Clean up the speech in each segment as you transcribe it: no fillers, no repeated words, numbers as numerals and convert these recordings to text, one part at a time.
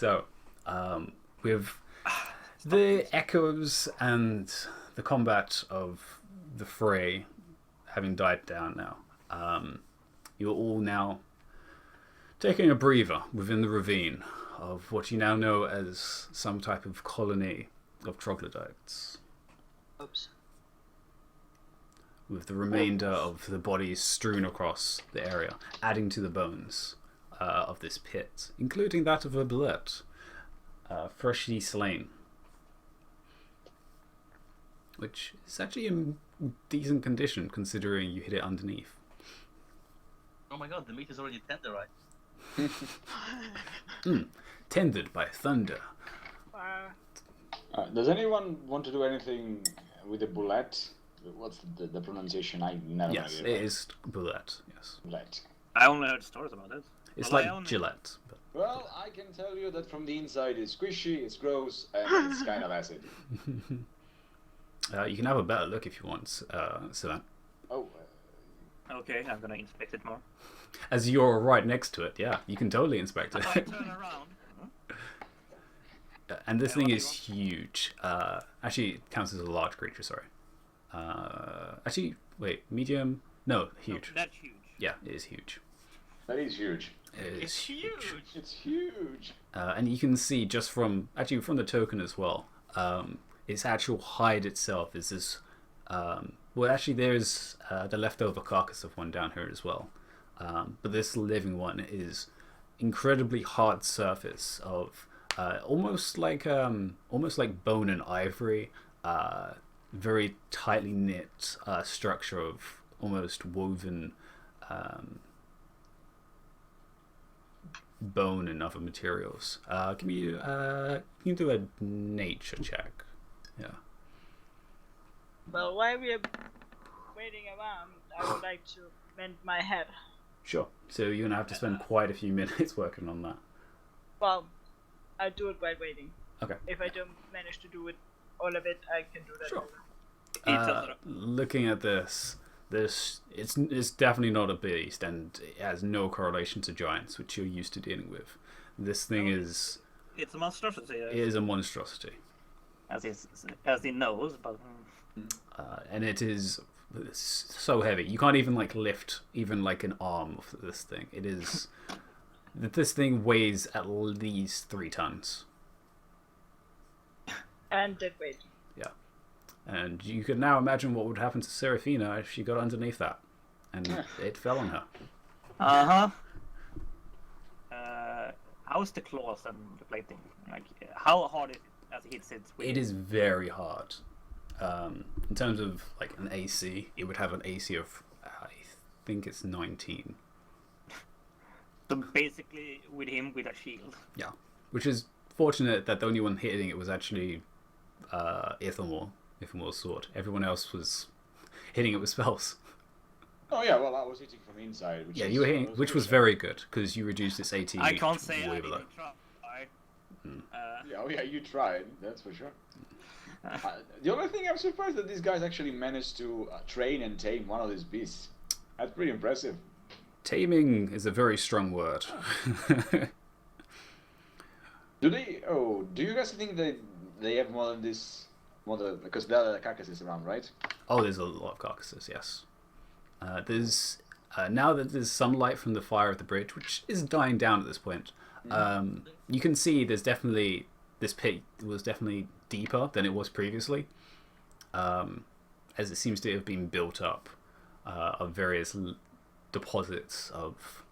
So, with the echoes and the combat of the fray having died down now, you're all now taking a breather within the ravine of what you now know as some type of colony of troglodytes. Oops. With the remainder of the bodies strewn across the area, adding to the bones of this pit, including that of a bullet, freshly slain. Which is actually in decent condition considering you hit it underneath. Oh my god, the meat is already tender, right? Tendered by thunder. Does anyone want to do anything with the bullet? What's the pronunciation? I never Yes, know. it is bullet. Yes, Bullet. I only heard stories about it. it's Well, like Gillette. But... Well, I can tell you that from the inside it's squishy, it's gross, and it's kind of acid. You can have a better look if you want, Savant. Oh. Okay, I'm gonna inspect it more. As you're right next to it, yeah, you can totally inspect If I it. turn around. And this Yeah, thing what do is huge. Actually, it counts as a large creature, sorry. Actually, wait, medium? No, huge. No, that's huge. Yeah, it is huge. That is huge. It is It's huge. It's huge. And you can see just from the token as well, its actual hide itself is this. Well, actually, there's the leftover carcass of one down here as well. But this living one is incredibly hard surface of almost like bone and ivory, very tightly knit structure of almost woven bone and other materials. Can you do a nature check? Yeah. Well, while we're waiting around, I would like to mend my head. Sure. So you're gonna have to spend quite a few minutes working on that. Well, I'll do it while waiting. Okay. If I don't manage to do it, all of it, I can do that. Sure. later. Looking at this it's definitely not a beast, and it has no correlation to giants, which you're used to dealing with. This thing is It's a monstrosity. it is a monstrosity, As he knows, but and it's so heavy you can't even like lift even like an arm of this thing. It is this thing weighs at least 3 tons. And dead weight. Yeah. And you can now imagine what would happen to Serafina if she got underneath that. And it fell on her. How's the claws and the plating? Like, how hard is it as it hits its wing? It is very hard. In terms of like an AC, it would have an AC of, I think it's 19. So basically, with him with a shield. Yeah. Which is fortunate that the only one hitting it was actually Ithamor's sword. Everyone else was hitting it with spells. Oh yeah, well I was hitting from inside. Which Yeah, is, you were hitting, which was very good because you reduced its AT. I can't say I way below. didn't try. Yeah, oh yeah, you tried. That's for sure. The only thing I'm surprised that these guys actually managed to train and tame one of these beasts. That's pretty impressive. Taming is a very strong word. Do you guys think that they have more than this? Because there are carcasses around, right? Oh, there's a lot of carcasses, yes. There's now that there's sunlight from the fire of the bridge, which is dying down at this point. You can see there's definitely this pit was definitely deeper than it was previously, as it seems to have been built up of various deposits of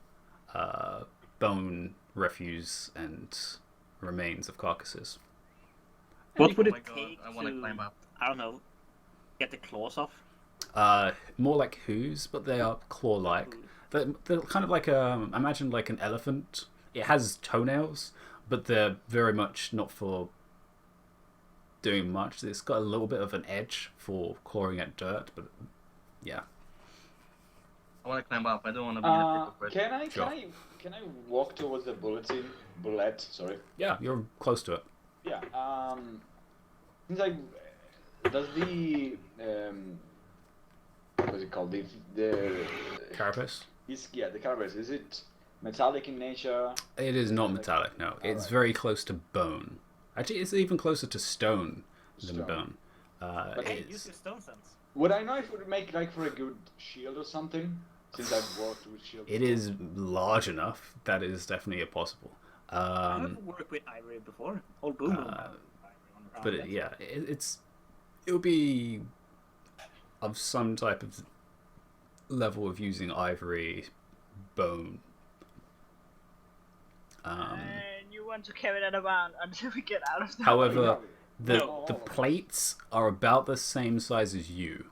bone, refuse, and remains of carcasses. What would Oh it my god, take I want to to, climb up. I don't know, get the claws off? More like hooves, but they are claw-like. They're kind of like imagine like an elephant. It has toenails, but they're very much not for doing much. It's got a little bit of an edge for clawing at dirt, but yeah. I want to climb up. I don't want to be in a purple person. Can I walk towards the bullet? Sorry. Yeah, you're close to it. Yeah. Seems like does the what's it called? The Carapace? the carapace. Is it metallic in nature? It is not metallic, no. It's Alright. very close to bone. Actually, it's even closer to stone than Stone. bone. But Hey, It's- use your stone sense. Would I know if it would make like for a good shield or something? Since I've worked with shields. It is large enough that is definitely possible. I've worked with ivory before. Old Boom Boom. had ivory on But it. yeah, it would be of some type of level of using ivory, bone. And you want to carry that around until we get out of the However, the No. the plates are about the same size as you.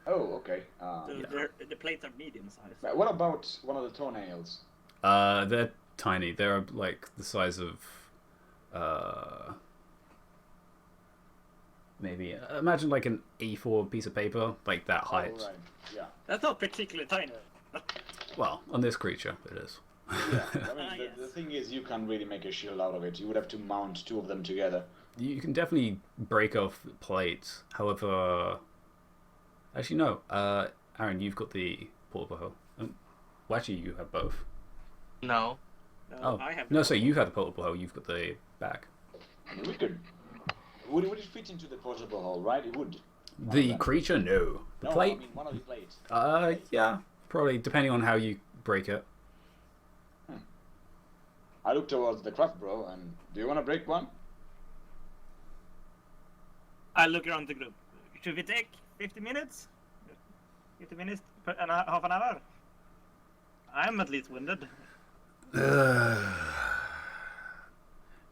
Oh, okay. The plates are medium sized. What about one of the toenails? They're tiny. They're like the size of maybe imagine like an A4 piece of paper, like that height. Oh, right. Yeah. That's not particularly tiny. Well, on this creature, it is. Yeah. I mean, Yes. the thing is, you can't really make a shield out of it. You would have to mount two of them together. You can definitely break off plates. However, actually no. Aaron, you've got the portable hoe. Well, actually, you have both. No. No, Oh, I have no. So you have the portable hoe. You've got the bag. I mean, we could. Would it fit into the portable hole, right? It would. The creature, no. The No, plate, I mean one of the plates. yeah, probably depending on how you break it. I look towards the craft bro, and do you want to break one? I look around the group. Should we take 50 minutes? 50 minutes and half an hour? I'm at least winded.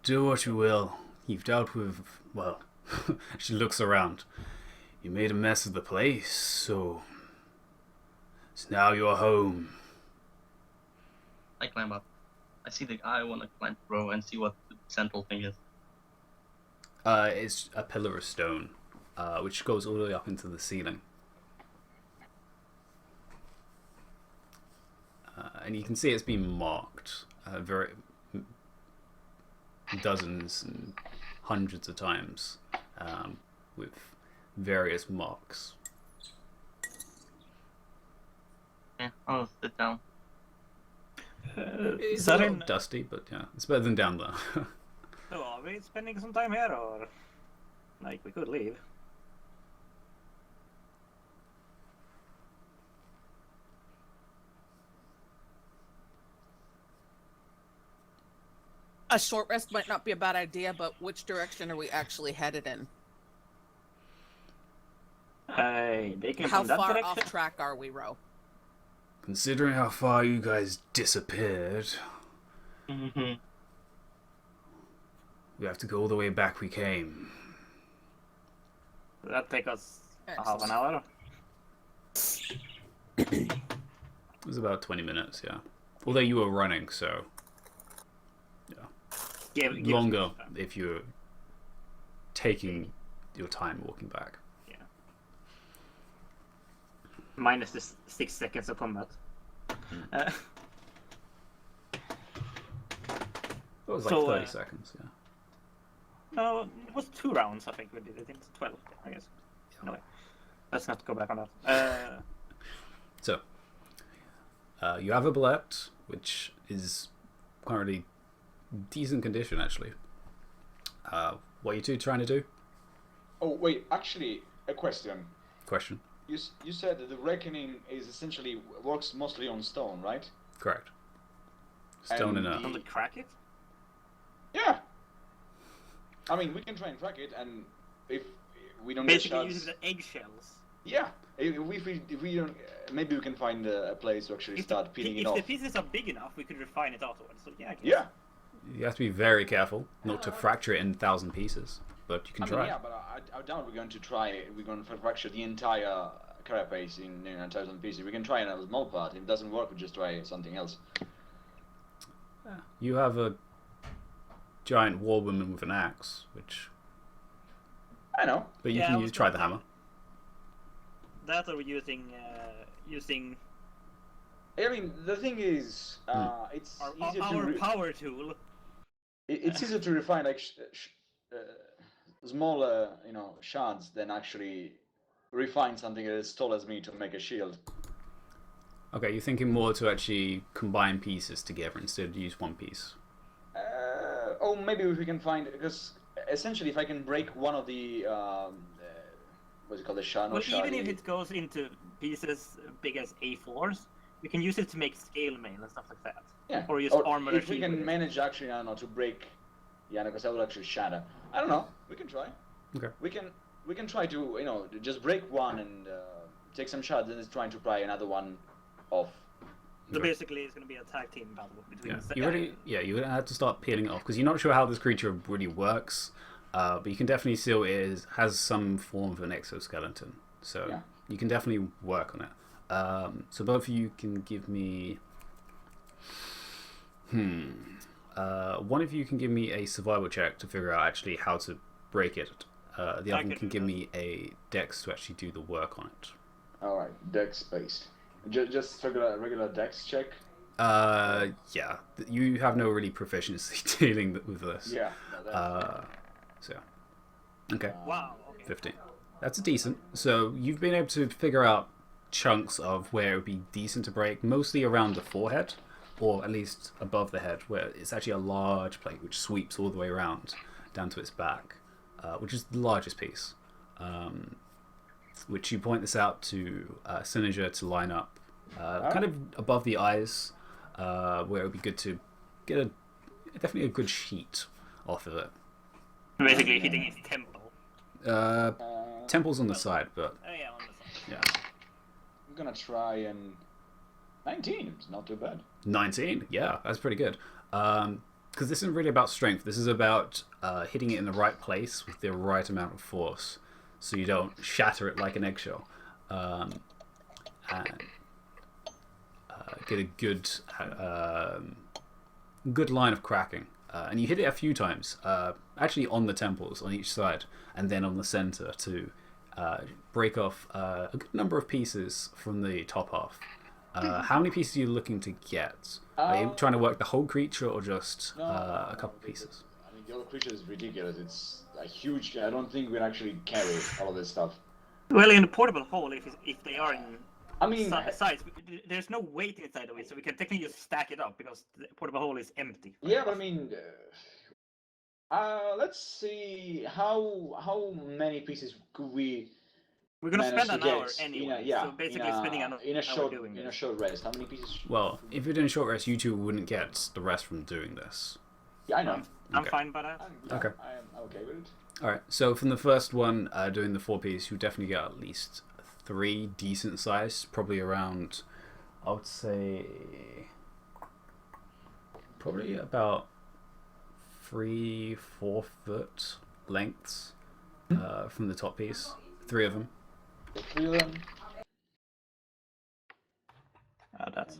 Do what you will. You've dealt with, well, she looks around. You made a mess of the place, so it's now your home. I climb up. I want to climb bro and see what the central thing is. It's a pillar of stone, which goes all the way up into the ceiling. And you can see it's been marked dozens and hundreds of times with various marks. Yeah, I'll sit down. It's a little dusty, but yeah, it's better than down there. So are we spending some time here, or like we could leave? A short rest might not be a bad idea, but which direction are we actually headed in? They came How from that far direction. off track are we, Ro? Considering how far you guys disappeared, Mm-hmm. we have to go all the way back we came. Will that take us half an Excellent. hour? It was about 20 minutes, yeah. Although you were running, so Give us longer some time. if you're taking your time walking back. Yeah. Minus the 6 seconds of combat. It was like So, 30 seconds, yeah. No, it was 2 rounds. I think we did it in 12. I guess. Anyway, let's not go back on that. So, you have a bullet, which is currently decent condition, actually. What are you two trying to do? Oh wait, actually, a question. Question. You said that the reckoning is essentially works mostly on stone, right? Correct. Stone And and Don't we earth. crack it? Yeah. I mean, we can try and crack it, and if we don't get Basically, shots, using the eggshells. yeah. If we don't, maybe we can find a place to actually start peeling it if off. the pieces are big enough, we could refine it afterwards. So yeah, I guess. Yeah. You have to be very careful not to fracture it in 1,000 pieces, but you can I mean, try. yeah, but I doubt we're going to try. We're going to fracture the entire carapace in 1,000 pieces. We can try a small part. If it doesn't work, we just try something else. You have a giant war woman with an axe, which, I know. but you Yeah, I can was try gonna the hammer. That or using I mean, the thing is, it's easier our power tool. it's easier to refine like smaller, shards than actually refine something as tall as me to make a shield. Okay, you're thinking more to actually combine pieces together instead of use one piece. Oh, maybe if we can find, because essentially if I can break one of the what's it called, the shard. Well, even if it goes into pieces big as A4s, we can use it to make scale mail and stuff like that. Yeah. Or use armor. If we can manage actually, I don't know, to break, yeah, because I will actually shatter. I don't know. We can try. Okay. We can try to just break one and take some shots, and it's trying to pry another one off. So basically, it's going to be a tag team battle between. You're gonna have to start peeling it off because you're not sure how this creature really works, but you can definitely see it has some form of an exoskeleton. So you can definitely work on it. So both of you can give me. One of you can give me a survival check to figure out actually how to break it. The other one can give me a dex to actually do the work on it. All right, dex based. Just regular dex check. Yeah. You have no really proficiency dealing with this. Yeah. No, so. Okay. Wow. Okay. 15. That's decent. So you've been able to figure out chunks of where it would be decent to break, mostly around the forehead, or at least above the head, where it's actually a large plate which sweeps all the way around down to its back, which is the largest piece. Which you point this out to Synerger to line up kind of above the eyes, where it would be good to get definitely a good sheet off of it. Basically hitting his temple. Temple's on the side, but... Oh yeah, on the side. Yeah. I'm gonna try and... 19, it's not too bad. 19? Yeah, that's pretty good. Because this isn't really about strength. This is about hitting it in the right place with the right amount of force, so you don't shatter it like an eggshell, and get a good line of cracking. And you hit it a few times, actually on the temples on each side, and then on the center to break off a good number of pieces from the top half. How many pieces are you looking to get? Are you trying to work the whole creature or just a couple pieces? I mean, the whole creature is ridiculous. It's a huge... I don't think we'll actually carry all of this stuff. Well, in a portable hole, if they are in size, there's no weight inside of it, so we can technically just stack it up because the portable hole is empty. Yeah, but I mean... let's see how many pieces could we... We're gonna spend an hour anyway, so basically spending an hour doing this. In a short rest, how many pieces? Well, if you're doing a short rest, you two wouldn't get the rest from doing this. Yeah, I know. I'm fine by that. Okay. I'm okay with it. Alright, so from the first one, doing the 4-piece, you definitely get at least 3 decent size, probably around, I would say, probably about 3-4 foot lengths from the top piece. 3 of them. The 3 of them. That's...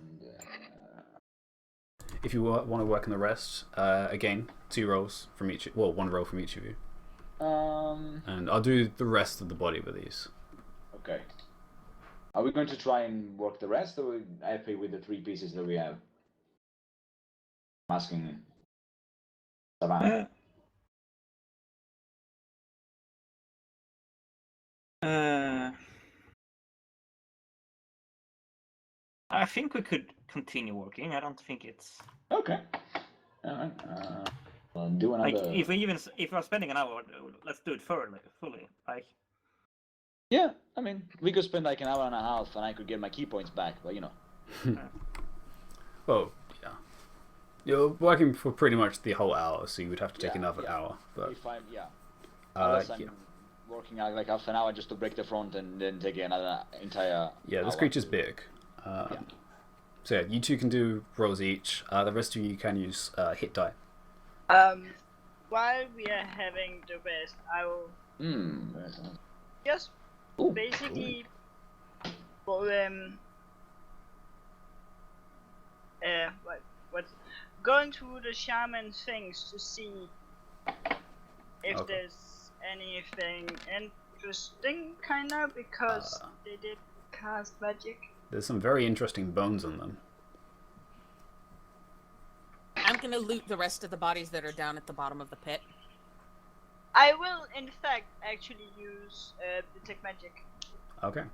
If you want to work on the rest, again, 2 rolls from each. Well, 1 roll from each of you. And I'll do the rest of the body with these. Okay. Are we going to try and work the rest, or we happy with the 3 pieces that we have? I'm asking Savannah. I think we could continue working. I don't think it's Okay. All right. Well, do another. Like if we're spending an hour, let's do it fully. Like. Yeah, I mean, we could spend like an hour and a half, and I could get my key points back. But you know. Well, yeah. You're working for pretty much the whole hour, so you would have to take another hour. But if I'm unless I'm working out like half an hour just to break the front and then take another entire. Yeah, this creature's big. So yeah, you two can do rolls each. The rest of you can use hit die. While we are having the rest, I will just basically going through the shaman things to see if there's anything interesting, kinda, because they did cast magic. There's some very interesting bones on them. I'm gonna loot the rest of the bodies that are down at the bottom of the pit. I will, in fact, actually use detect magic. Okay.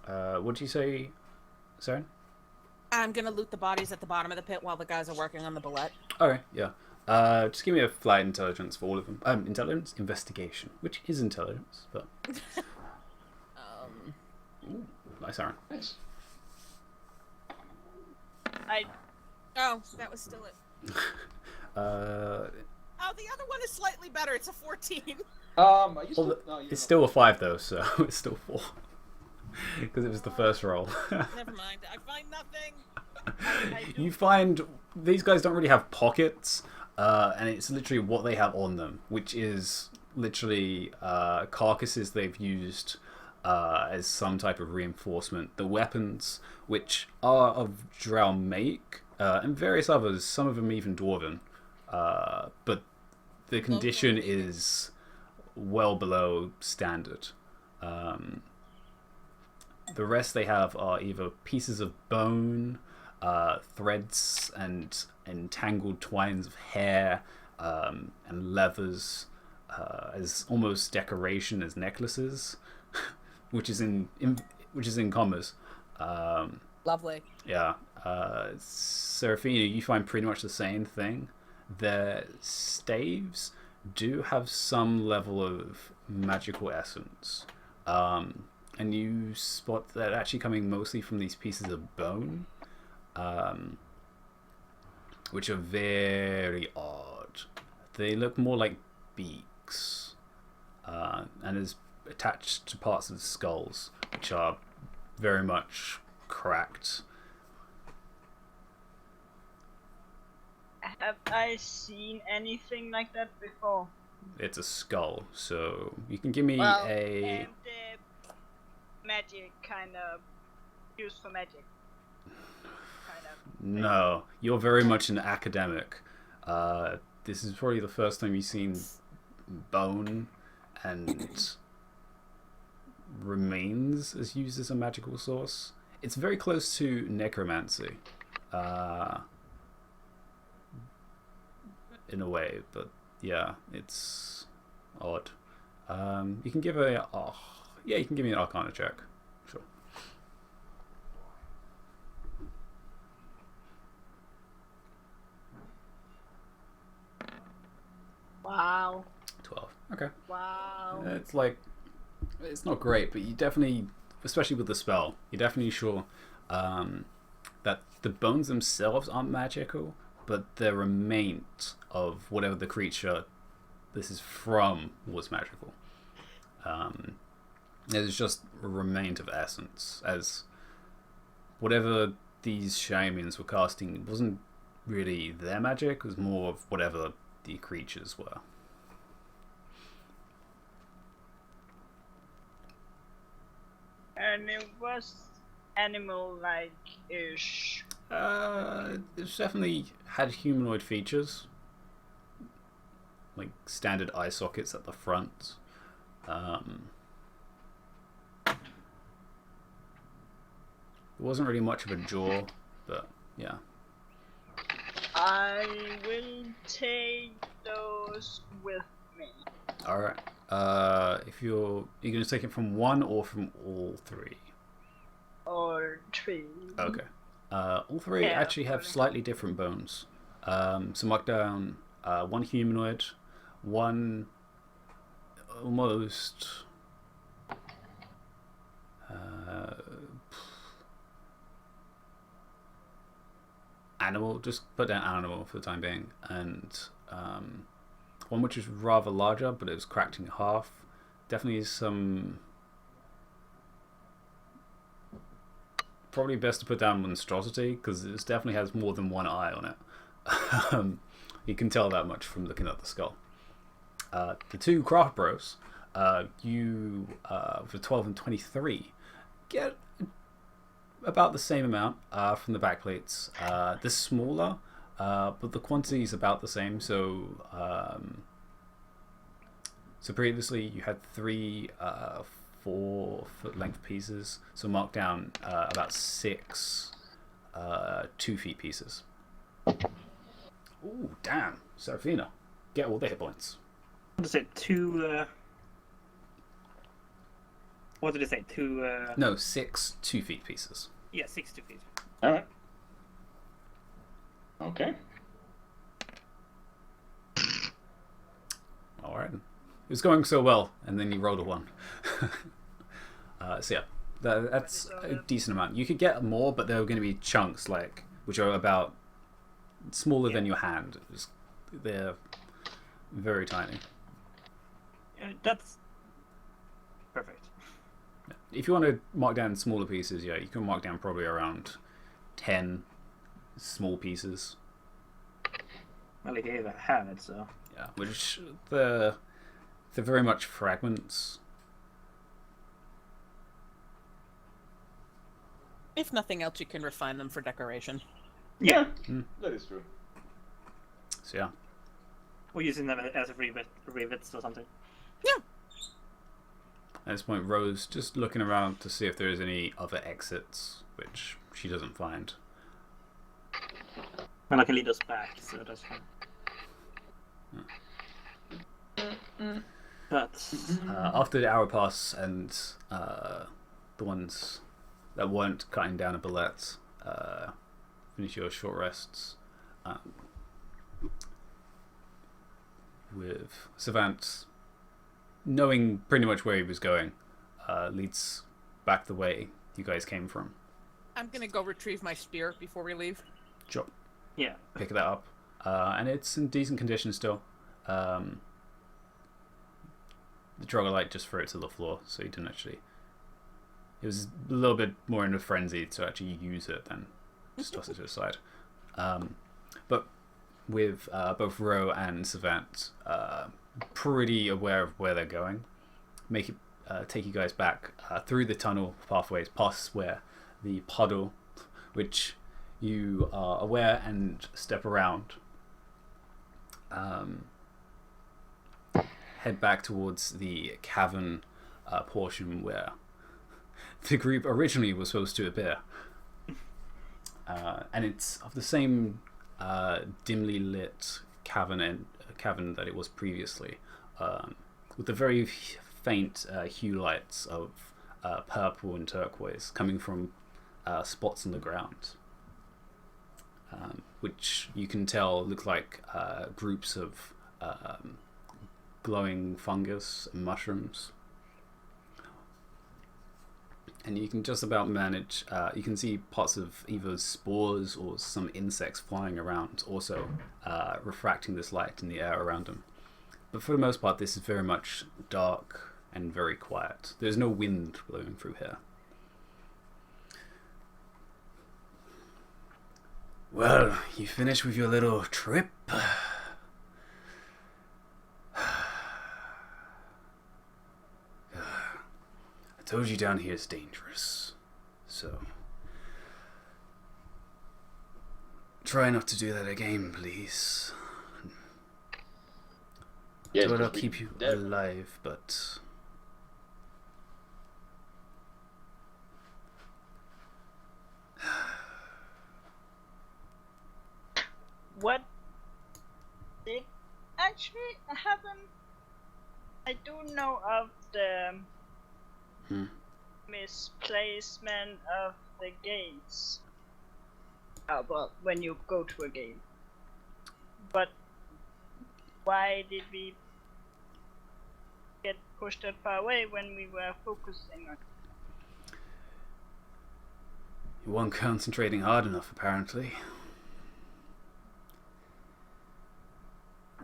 What did you say, Sorry? I'm gonna loot the bodies at the bottom of the pit while the guys are working on the bullet. Okay, yeah. Just give me a flight intelligence for all of them. Intelligence? Investigation. Which is intelligence, but... Ooh, nice, Aaron. Nice. Oh, that was still it. Oh, the other one is slightly better. It's a 14. It's still a 5 though, so it's still 4. Because it was the first roll. Never mind. I find nothing. You find these guys don't really have pockets, and it's literally what they have on them, which is literally carcasses they've used as some type of reinforcement. The weapons, which are of Drow make, and various others, some of them even Dwarven, but the condition is well below standard. The rest they have are either pieces of bone, threads and entangled twines of hair, and leathers, as almost decoration as necklaces, which is in commas. Lovely. Yeah. Seraphina, you find pretty much the same thing. Their staves do have some level of magical essence. And you spot that actually coming mostly from these pieces of bone, which are very odd. They look more like beaks, and is attached to parts of the skulls, which are very much cracked. Have I seen anything like that before? It's a skull, so you can give me And magic, kind of used for magic. Kind of. No, you're very much an academic. This is probably the first time you've seen bone and remains as used as a magical source. It's very close to necromancy, in a way, but yeah, it's odd. You can give you can give me an Arcana check. Sure. Wow. 12. Okay. Wow. It's not great, but you definitely, especially with the spell, you're definitely sure that the bones themselves aren't magical, but the remains of whatever the creature this is from was magical. There's just a remains of essence, as whatever these shamans were casting wasn't really their magic, it was more of whatever the creatures were. And it was animal-like-ish. It's definitely had humanoid features, like standard eye sockets at the front. There wasn't really much of a jaw, but yeah. I will take those with me. All right. If you're going to take it from one or from all three? Or 3. Okay. All three actually have slightly different bones. So mark down one humanoid, one almost animal. Just put down animal for the time being, and one which is rather larger, but it was cracked in half. Definitely some. Probably best to put down monstrosity, because it definitely has more than one eye on it. You can tell that much from looking at the skull. The two craft bros, you for 12 and 23, get about the same amount from the backplates. They're smaller, but the quantity is about the same. So, so previously you had 3 4-foot length pieces, so mark down about 6 2-feet pieces. Ooh, damn, Seraphina, get all the hit points. What is it? 2. What did it say? 2. No, 6 2-feet pieces. Yeah, 60 feet. All right. Okay. All right. It was going so well, and then you rolled a 1. So yeah, that's a decent amount. You could get more, but there are going to be chunks which are about smaller than your hand. They're very tiny. That's perfect. If you want to mark down smaller pieces, yeah, you can mark down probably around 10 small pieces. Well, if you have it, so. Yeah, which they're very much fragments. If nothing else, you can refine them for decoration. Yeah. That is true. So yeah. Or using them as rivets or something. Yeah. At this point, Rose just looking around to see if there is any other exits, which she doesn't find. And I can lead us back, so that's fine. But After the hour pass and the ones that weren't cutting down a bullet finish your short rests, with Savant knowing pretty much where he was going, leads back the way you guys came from. I'm gonna go retrieve my spear before we leave. Sure. yeah, Pick that up, and it's in decent condition still. The Troglodyte just threw it to the floor, so he didn't actually. He was a little bit more in a frenzy to actually use it than just toss it to the side. But with both Ro and Savant pretty aware of where they're going, take you guys back through the tunnel pathways, past where the puddle, which you are aware and step around, head back towards the cavern portion where the group originally was supposed to appear. And it's of the same dimly lit cavern that it was previously, with the very faint hue lights of purple and turquoise coming from spots on the ground, which you can tell look like groups of glowing fungus and mushrooms. And you can just about manage, you can see parts of either spores or some insects flying around, also refracting this light in the air around them. But for the most part, this is very much dark and very quiet. There's no wind blowing through here. Well, you finished with your little trip? I told you down here is dangerous, so try not to do that again, please. Yes, I'll keep you alive, but What did actually happen? I do know of the misplacement of the gates. Well, when you go to a gate. But why did we get pushed that far away when we were focusing on? you weren't concentrating hard enough, apparently.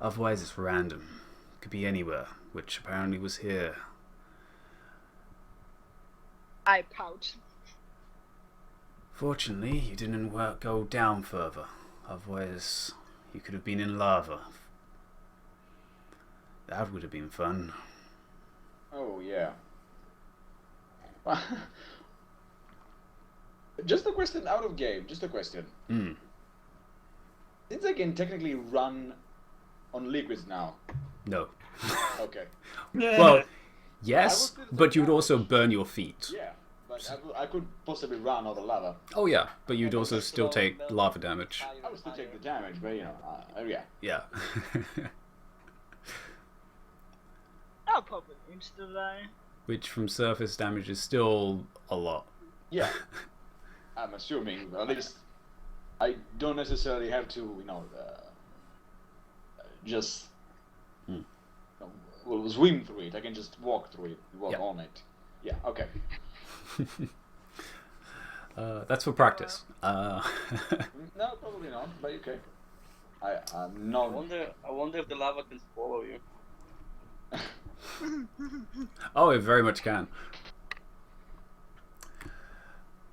Otherwise, it's random. Could be anywhere, which apparently was here. I pout. Fortunately, you didn't go down further. Otherwise, you could have been in lava. That would have been fun. Oh, yeah. Just a question out of game. Just a question. Since I can technically run on liquids now. No. Okay. Well, yes, but you would also burn your feet. Yeah, but I could possibly run over lava. Oh yeah, but you'd also still take lava damage. I would still take the damage, but you know, yeah. Yeah. I'll probably insta die. Which from surface damage is still a lot. Yeah. I'm assuming, at least I don't necessarily have to, just swim through it. I can just walk through it, walk on it. Yeah, okay. That's for practice. No, probably not, but okay. I'm I not... wonder if the lava can swallow you. Oh, it very much can.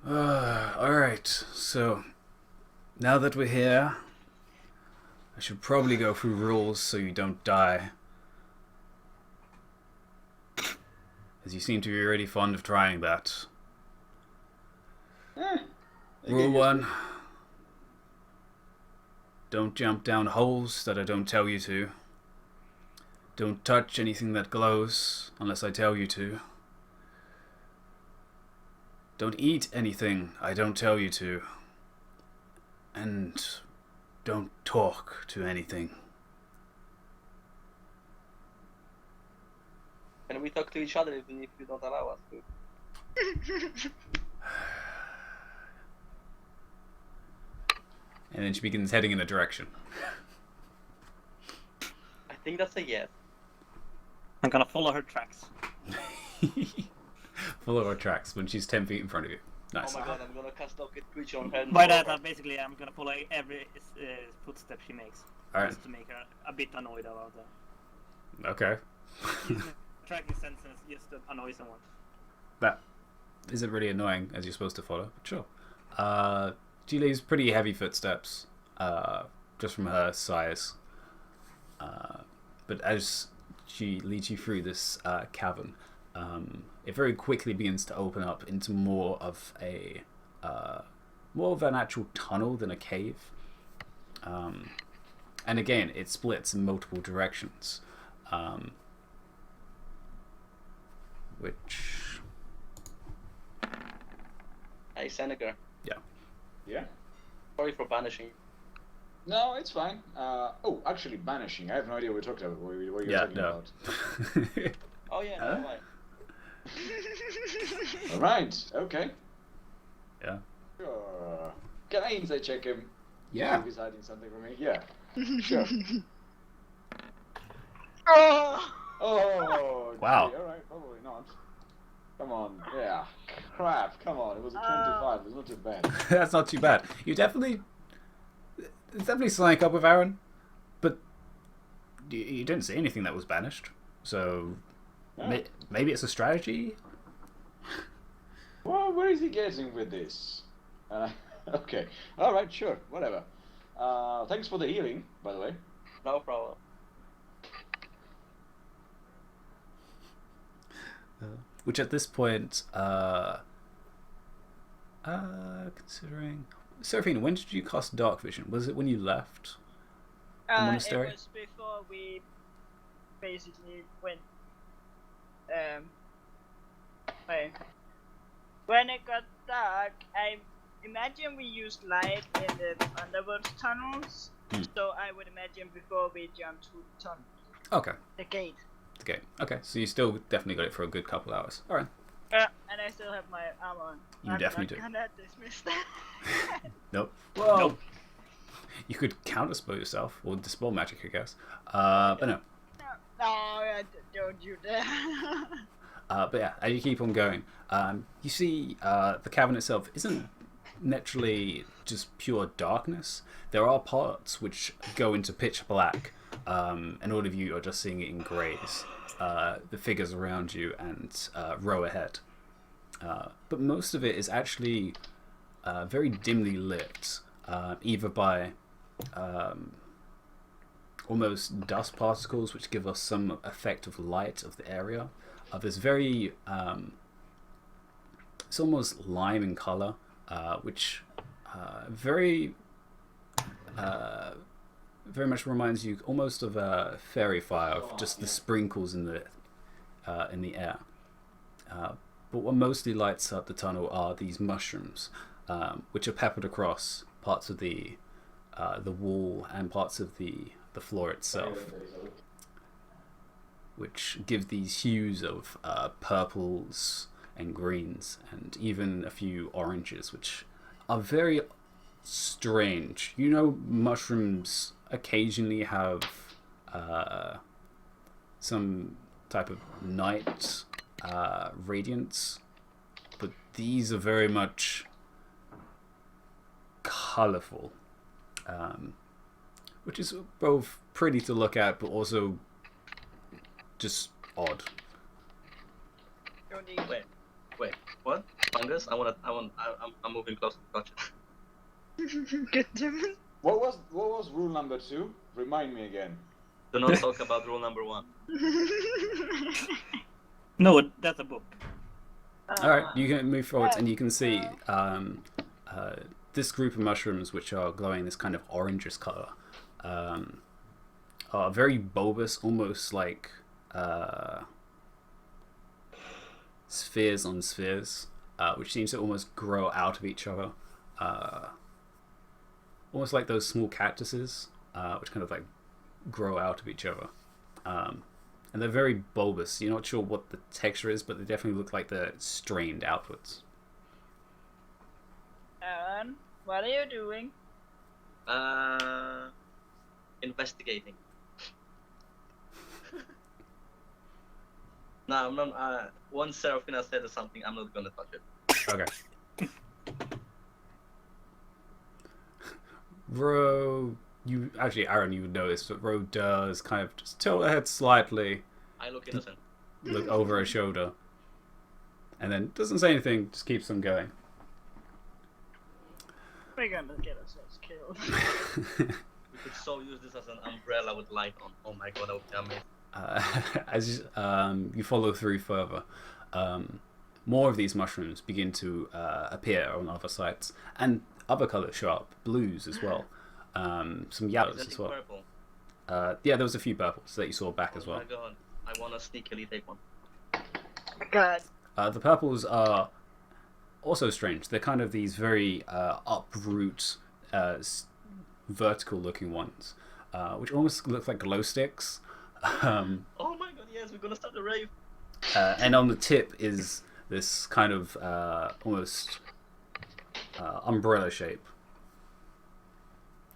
Alright, so now that we're here, I should probably go through rules so you don't die. As you seem to be really fond of trying that. Rule 1. Don't jump down holes that I don't tell you to. Don't touch anything that glows unless I tell you to. Don't eat anything I don't tell you to. And don't talk to anything. Can we talk to each other even if you don't allow us to? And then she begins heading in a direction. I think that's a yes. I'm gonna follow her tracks. Follow her tracks when she's 10 feet in front of you. Nice. Oh my god, I'm gonna cast Rocket Creature on her. By that, basically, I'm gonna follow every footstep she makes. Alright. Just to make her a bit annoyed about that. Okay. Tracking sense just to annoy someone. That isn't really annoying as you're supposed to follow, but sure. She leaves pretty heavy footsteps, just from her size. But as she leads you through this cavern, it very quickly begins to open up into more of an actual tunnel than a cave. And again, it splits in multiple directions, which... Hey, Seneca. Yeah? Sorry for banishing. No, it's fine. Actually, banishing. I have no idea what you're talking about. What you're talking about. Oh yeah, never mind. Alright, okay. Yeah. Sure. Can I insight check him? Yeah. If he's hiding something from me? Yeah. Sure. Oh! Wow. Gee, alright, probably not. Come on. Yeah. Crap, come on. It was a 25. It's not too bad. That's not too bad. It's definitely sync up with Aaron, but you didn't see anything that was banished. So maybe it's a strategy. Well, where is he getting with this? Okay. All right. Sure. Whatever. Thanks for the healing, by the way. No problem. Which at this point, considering... Seraphine, when did you cast Dark Vision? Was it when you left the monastery? It was before we basically went. When it got dark, I imagine we used light in the underworld tunnels. So I would imagine before we jumped through the tunnel. Okay. The gate. The gate. Okay, so you still definitely got it for a good couple hours. All right. And I still have my armor on. You definitely do. I'm not gonna dismiss that. Nope. Well, nope. You could counterspell yourself, or dispel magic, I guess. But no. No, don't you dare. But yeah, as you keep on going, you see the cavern itself isn't naturally just pure darkness. There are parts which go into pitch black, and all of you are just seeing it in greys. The figures around you and row ahead. But most of it is actually very dimly lit, either by almost dust particles which give us some effect of light of the area. There's very... it's almost lime in colour, which very much reminds you almost of a fairy fire, of just the sprinkles in the air. But what mostly lights up the tunnel are these mushrooms, which are peppered across parts of the wall and parts of the floor itself, which give these hues of purples and greens and even a few oranges, which are very strange. You know, mushrooms occasionally have some type of night radiance, but these are very much colorful, which is both pretty to look at, but also just odd. Wait, what? Fungus? I'm moving closer to touch it. Good damn it. What was rule number 2? Remind me again. Do not talk about rule number 1. No, that's a book. All right, you can move forwards, and you can see this group of mushrooms, which are glowing this kind of orangish color, are very bulbous, almost like spheres on spheres, which seems to almost grow out of each other, almost like those small cactuses, which kind of like grow out of each other. And they're very bulbous. You're not sure what the texture is, but they definitely look like they're strained outwards. Aaron, what are you doing? Investigating. No, I'm not. Once Serafina said something, I'm not gonna touch it. Okay. Ro, you actually, Aaron, you would notice that Ro does kind of just tilt her head slightly. I look innocent. Look over her shoulder, and then doesn't say anything. Just keeps on going. We're gonna get ourselves killed. We could so use this as an umbrella with light on. Oh my god, that would be amazing. As you follow through further, more of these mushrooms begin to appear on other sites, and other colours show up, blues as well, some yellows as well. Purple? Yeah, there was a few purples that you saw back as well. Oh my god, I wanna sneakily take one. God. The purples are also strange. They're kind of these very uproot, vertical-looking ones, which almost look like glow sticks. Oh my god, yes, we're gonna start a rave. And on the tip is this kind of almost umbrella shape,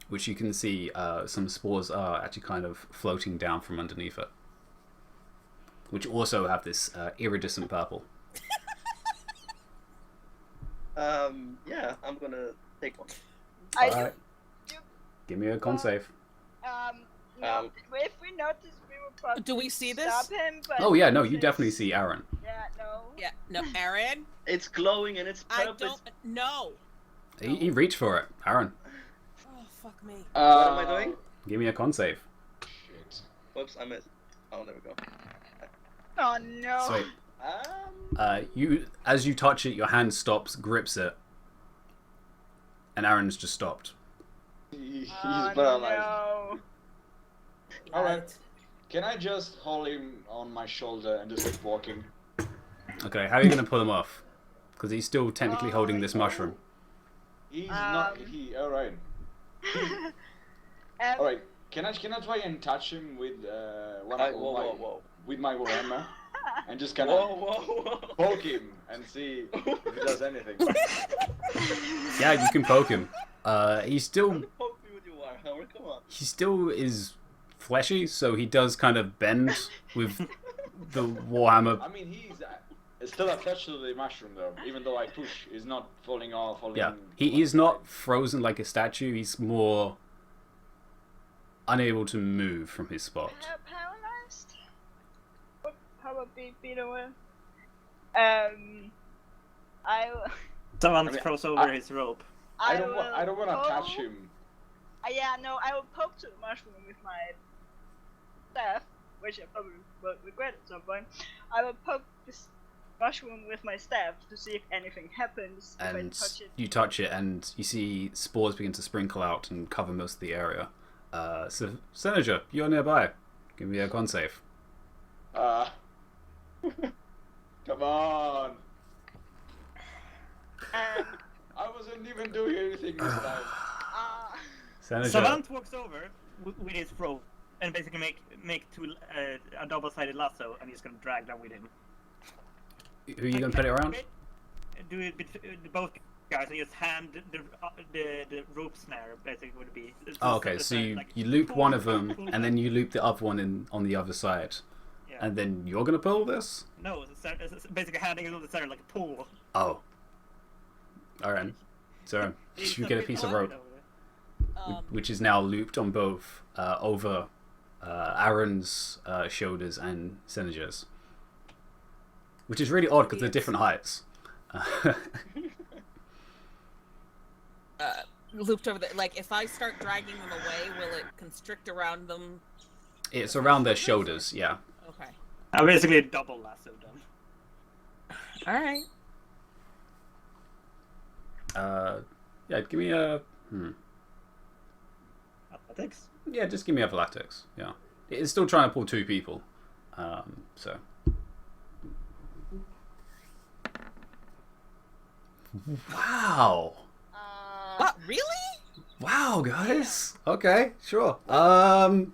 which you can see some spores are actually kind of floating down from underneath it, which also have this iridescent purple. Yeah, I'm gonna take one. Alright. Give me a con save. No, if we notice, we will probably Do we see this? stop him, but Oh yeah, no, you definitely see Aaron. Yeah, no. Yeah, no, Aaron. It's glowing and it's I purple. don't know. He reached for it. Aaron, Oh fuck me. What am I doing? give me a con save. Shit. Whoops, I missed. Oh, there we go. Oh no. Sweet. Um, As you touch it, your hand stops, grips it, and Aaron's just stopped. He's Oh, paralyzed. no. Alright. Can I just hold him on my shoulder and just keep walking? Okay, how are you going to pull him off? Because he's still technically holding this mushroom. He's not. Alright. Alright. Can I try and touch him with with my warhammer and just kind of whoa. poke him and see if he does anything? Yeah, you can poke him. He still Poke me with your warhammer, come on. is fleshy, so he does kind of bend with the warhammer. I mean, he's still attached to the mushroom though. Even though I push, he's not falling off. Yeah, he's not frozen like a statue. He's more unable to move from his spot. Paralyzed? How about beat away? Someone throws over his rope. I don't want to touch him. Yeah, no, I will poke to the mushroom with my staff, which I probably will regret at some point. I will poke this mushroom with my staff to see if anything happens if I And touch it. you touch it, and you see spores begin to sprinkle out and cover most of the area. So, Senator, you're nearby. Give me a con save. Come on! I wasn't even doing anything this time. Senator, Savant walks over with his rope and basically make a double-sided lasso, and he's gonna drag them with him. who are you going to put it around? Do it both guys and just hand the rope snare. Basically, would be. Oh, okay, so you loop one of them, and then you loop the other one on the other side, and then you're gonna pull this. No, it's basically handing it on the center like a pull. Oh. All right. So you get a piece of rope, which is now looped on both over Aaron's shoulders and Seneja's, which is really odd because they're different heights. Looped over like if I start dragging them away, will it constrict around them? It's around their shoulders, yeah. Okay. I basically double lassoed them. All right. Yeah, give me a Athletics? Yeah, just give me athletics. Yeah, it's still trying to pull two people. So. Wow. What? Really? Wow, guys. Okay, sure. Cat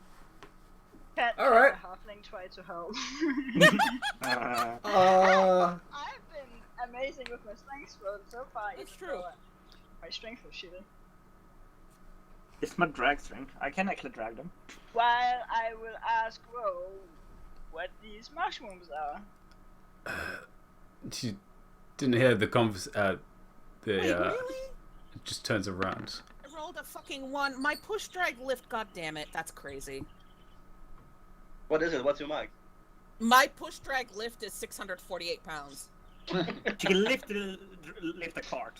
All right. Halfling try to help. I've been amazing with my strength roll so far. That's even true. though my strength was shitty. It's my drag strength. I can actually drag them. While I will ask Ro what these mushrooms are. She didn't hear the Wait, really? It just turns around. I rolled a fucking 1. My push drag lift. God damn it, that's crazy. What is it? What's your max? My push drag lift is 648 pounds. She can lift a cart,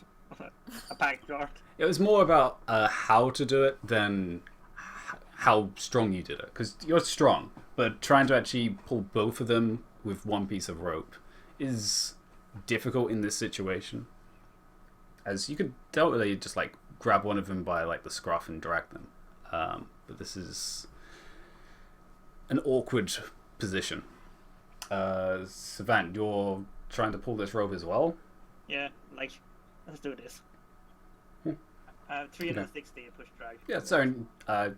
a packed cart. It was more about how to do it than how strong you did it. Because you're strong, but trying to actually pull both of them with one piece of rope is difficult in this situation. As you could totally just like grab one of them by like the scruff and drag them. But this is an awkward position. Savant, you're trying to pull this rope as well? Yeah, like, let's do this. 360 push drag. Yeah, so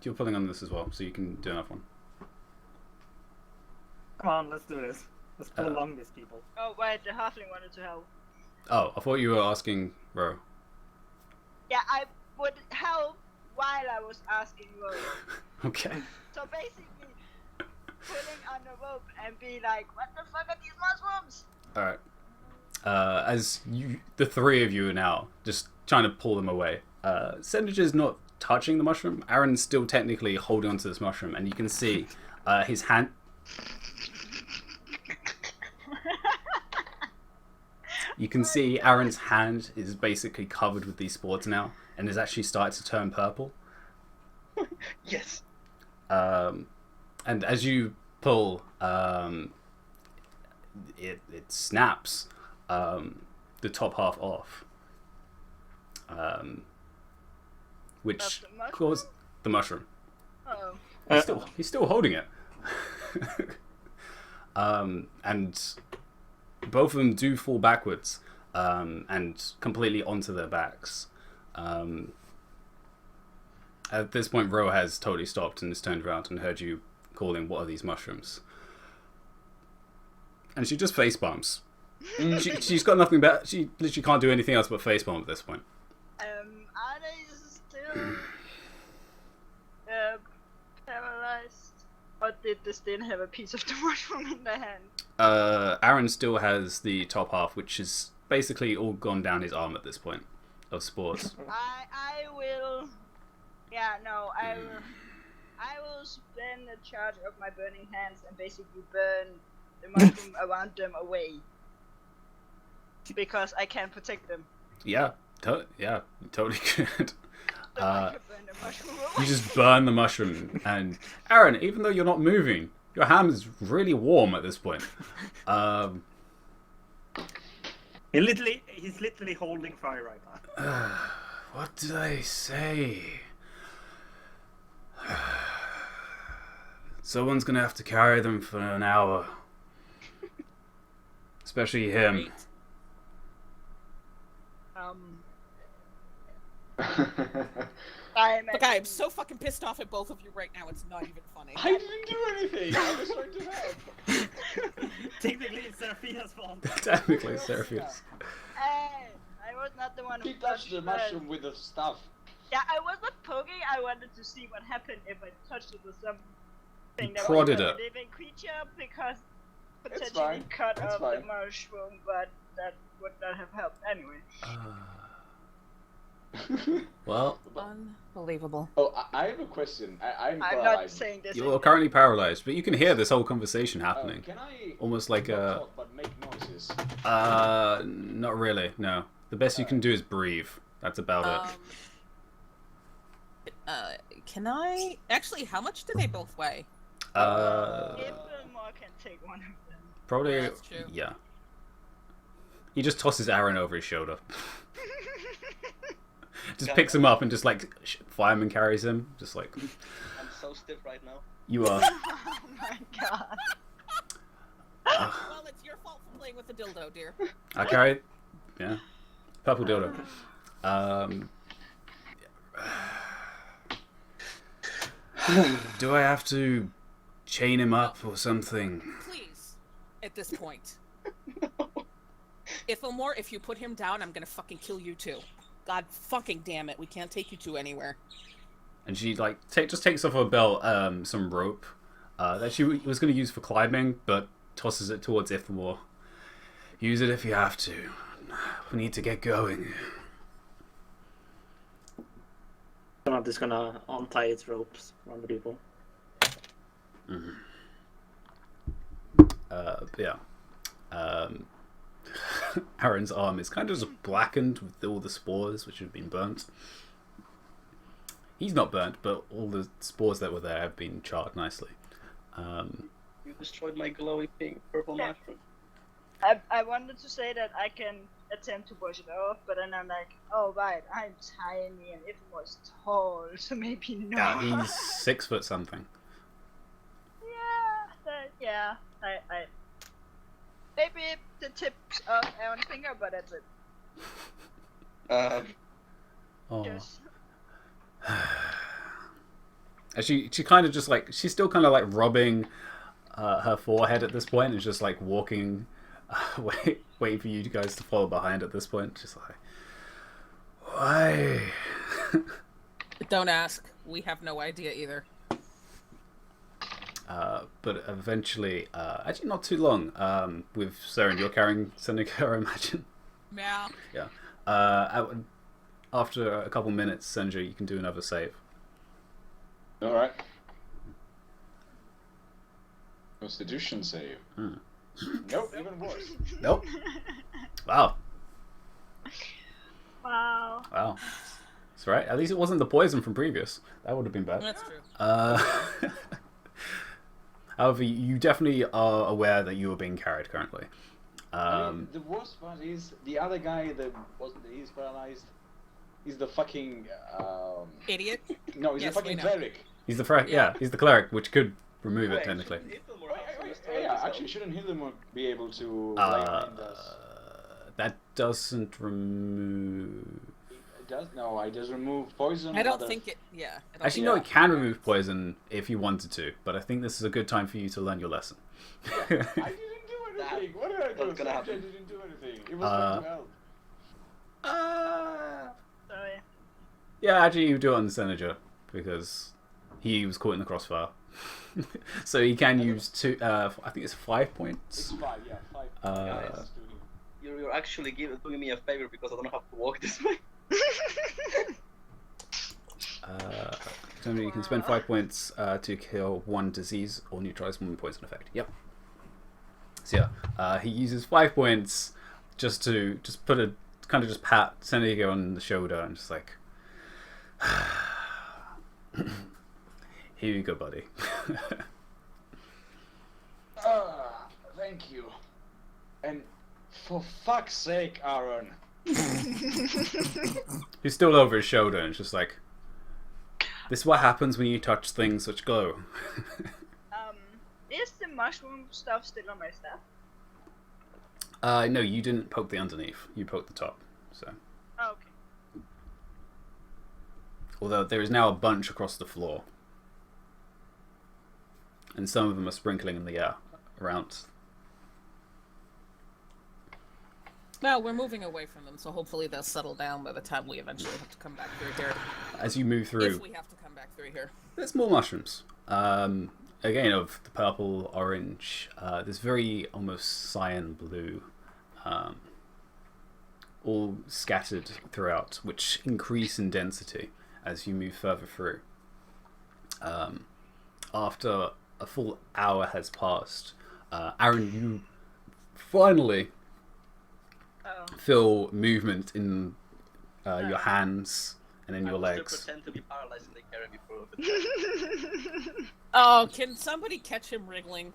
you're pulling on this as well, so you can do another one. Come on, let's do this. Let's pull along these people. Oh wait, the halfling wanted to help. Oh, I thought you were asking Ro. Yeah, I would help while I was asking Ro. Okay. So basically, pulling on the rope and be like, what the fuck are these mushrooms? Alright. As the three of you are now just trying to pull them away. Sendage's not touching the mushroom. Aaron's still technically holding onto this mushroom, and you can see his hand. You can see Aaron's hand is basically covered with these spores now, and is actually starting to turn purple. Yes. And as you pull, it snaps the top half off, which caused the mushroom. Oh. He's still holding it, and both of them do fall backwards and completely onto their backs. At this point, Ro has totally stopped and has turned around and heard you calling, "What are these mushrooms?" And she just face bumps. She's got nothing better. She literally can't do anything else but face bump at this point. Are they still paralyzed? Or did they still have a piece of the mushroom in their hand? Aaron still has the top half, which is basically all gone down his arm at this point, of spores. I will. Yeah, no, I will spend a charge of my burning hands and basically burn the mushroom around them away. Because I can protect them. Yeah, totally good. So I can burn the mushroom away. You just burn the mushroom, and Aaron, even though you're not moving, your hand is really warm at this point. He's literally holding fire right now. What did I say? Someone's gonna have to carry them for an hour. Especially him. Look, I'm so fucking pissed off at both of you right now, it's not even funny. I didn't do anything! I was trying to help! Technically, it's Seraphina's fault. Technically, Seraphina's. Hey, I was not the one want to He touched the mushroom with the stuff. Yeah, I was not poking. I wanted to see what happened if I touched it with something that prodded was it. a living creature, because It's potentially fine. cut It's off fine. the mushroom, but that would not have helped anyway. Well, Unbelievable. Oh, I have a question. I'm I'm not paralyzed. saying this. you're currently paralyzed, but you can hear this whole conversation happening. Can I Almost like not a... talk, but make noises? Not really, no. The best you can do is breathe. That's about it. Can I... Actually, how much do they both weigh? If more can take one of them. Probably... That's true. Yeah. He just tosses Aaron over his shoulder. Just picks him up and just like fireman carries him. Just like... I'm so stiff right now. You are... Oh my god. Well, it's your fault for playing with the dildo, dear. I carry... Yeah. Purple dildo. Do I have to chain him up or something? Please, at this point. If you put him down, I'm gonna fucking kill you too. God fucking damn it, we can't take you two anywhere. And she like just takes off her belt some rope that she was going to use for climbing, but tosses it towards Ithamore. Use it if you have to. We need to get going. I'm just gonna untie its ropes on the people. Yeah. Aaron's arm is kind of just blackened with all the spores which have been burnt. He's not burnt, but all the spores that were there have been charred nicely. You destroyed my glowing pink purple Yeah. mushroom. I wanted to say that I can attempt to brush it off, but then I'm like, oh right, I'm tiny and it was tall, so maybe not. Yeah, he's 6 foot something. Yeah, I maybe the tips of Aaron's finger, but that's it. Oh. Just And she kind of just like, she's still kind of like rubbing her forehead at this point, and just like walking, waiting for you guys to follow behind at this point. Just like, why? Don't ask. We have no idea either. But eventually, actually not too long, with Seren, you're carrying Seneca, I imagine. Yeah. Yeah. After a couple minutes, Senja, you can do another save. Alright. Constitution save. Nope, even worse. Nope. Wow. wow. Wow. That's right. At least it wasn't the poison from previous. That would have been bad. That's true. However, you definitely are aware that you are being carried currently. I mean, the worst part is the other guy that he's paralyzed. He's the fucking Idiot. no, he's Yes, the we fucking know. cleric. He's the he's the cleric, which could remove it technically. Yeah, actually, shouldn't Hildemore be able to lay behind us? That doesn't remove. It does? No, it does remove poison. I don't other- think it. Yeah. I don't Actually, think no, it can remove poison if you wanted to, but I think this is a good time for you to learn your lesson. I didn't do anything. What did I do? What's gonna I happen? didn't do anything. It was going to help. Sorry. Yeah, actually, you do it on Senator because he was caught in the crossfire, so he can use two. I think it's 5 points. It's 5, yeah, 5. Guys, you're actually doing me a favor because I don't have to walk this way. So you can spend 5 points to kill 1 disease or neutralize 1 poison effect. Yep. So yeah, he uses 5 points just to put a kind of just pat Seneca on the shoulder and just like, here you go, buddy. Thank you. And for fuck's sake, Aaron. He's still over his shoulder and it's just like, this is what happens when you touch things which glow. Is the mushroom stuff still on my staff? No, you didn't poke the underneath. You poked the top. So, Oh, okay. although there is now a bunch across the floor, and some of them are sprinkling in the air around. No, we're moving away from them, so hopefully they'll settle down by the time we eventually have to come back through here. As you move through, If we have to come back through here. there's more mushrooms. Again, of the purple, orange, this very almost cyan blue, all scattered throughout, which increase in density as you move further through. After a full hour has passed, Aaron, you finally feel movement in your hands and in your legs. Pretend to be paralyzed and they carry me for Oh, can somebody catch him wriggling?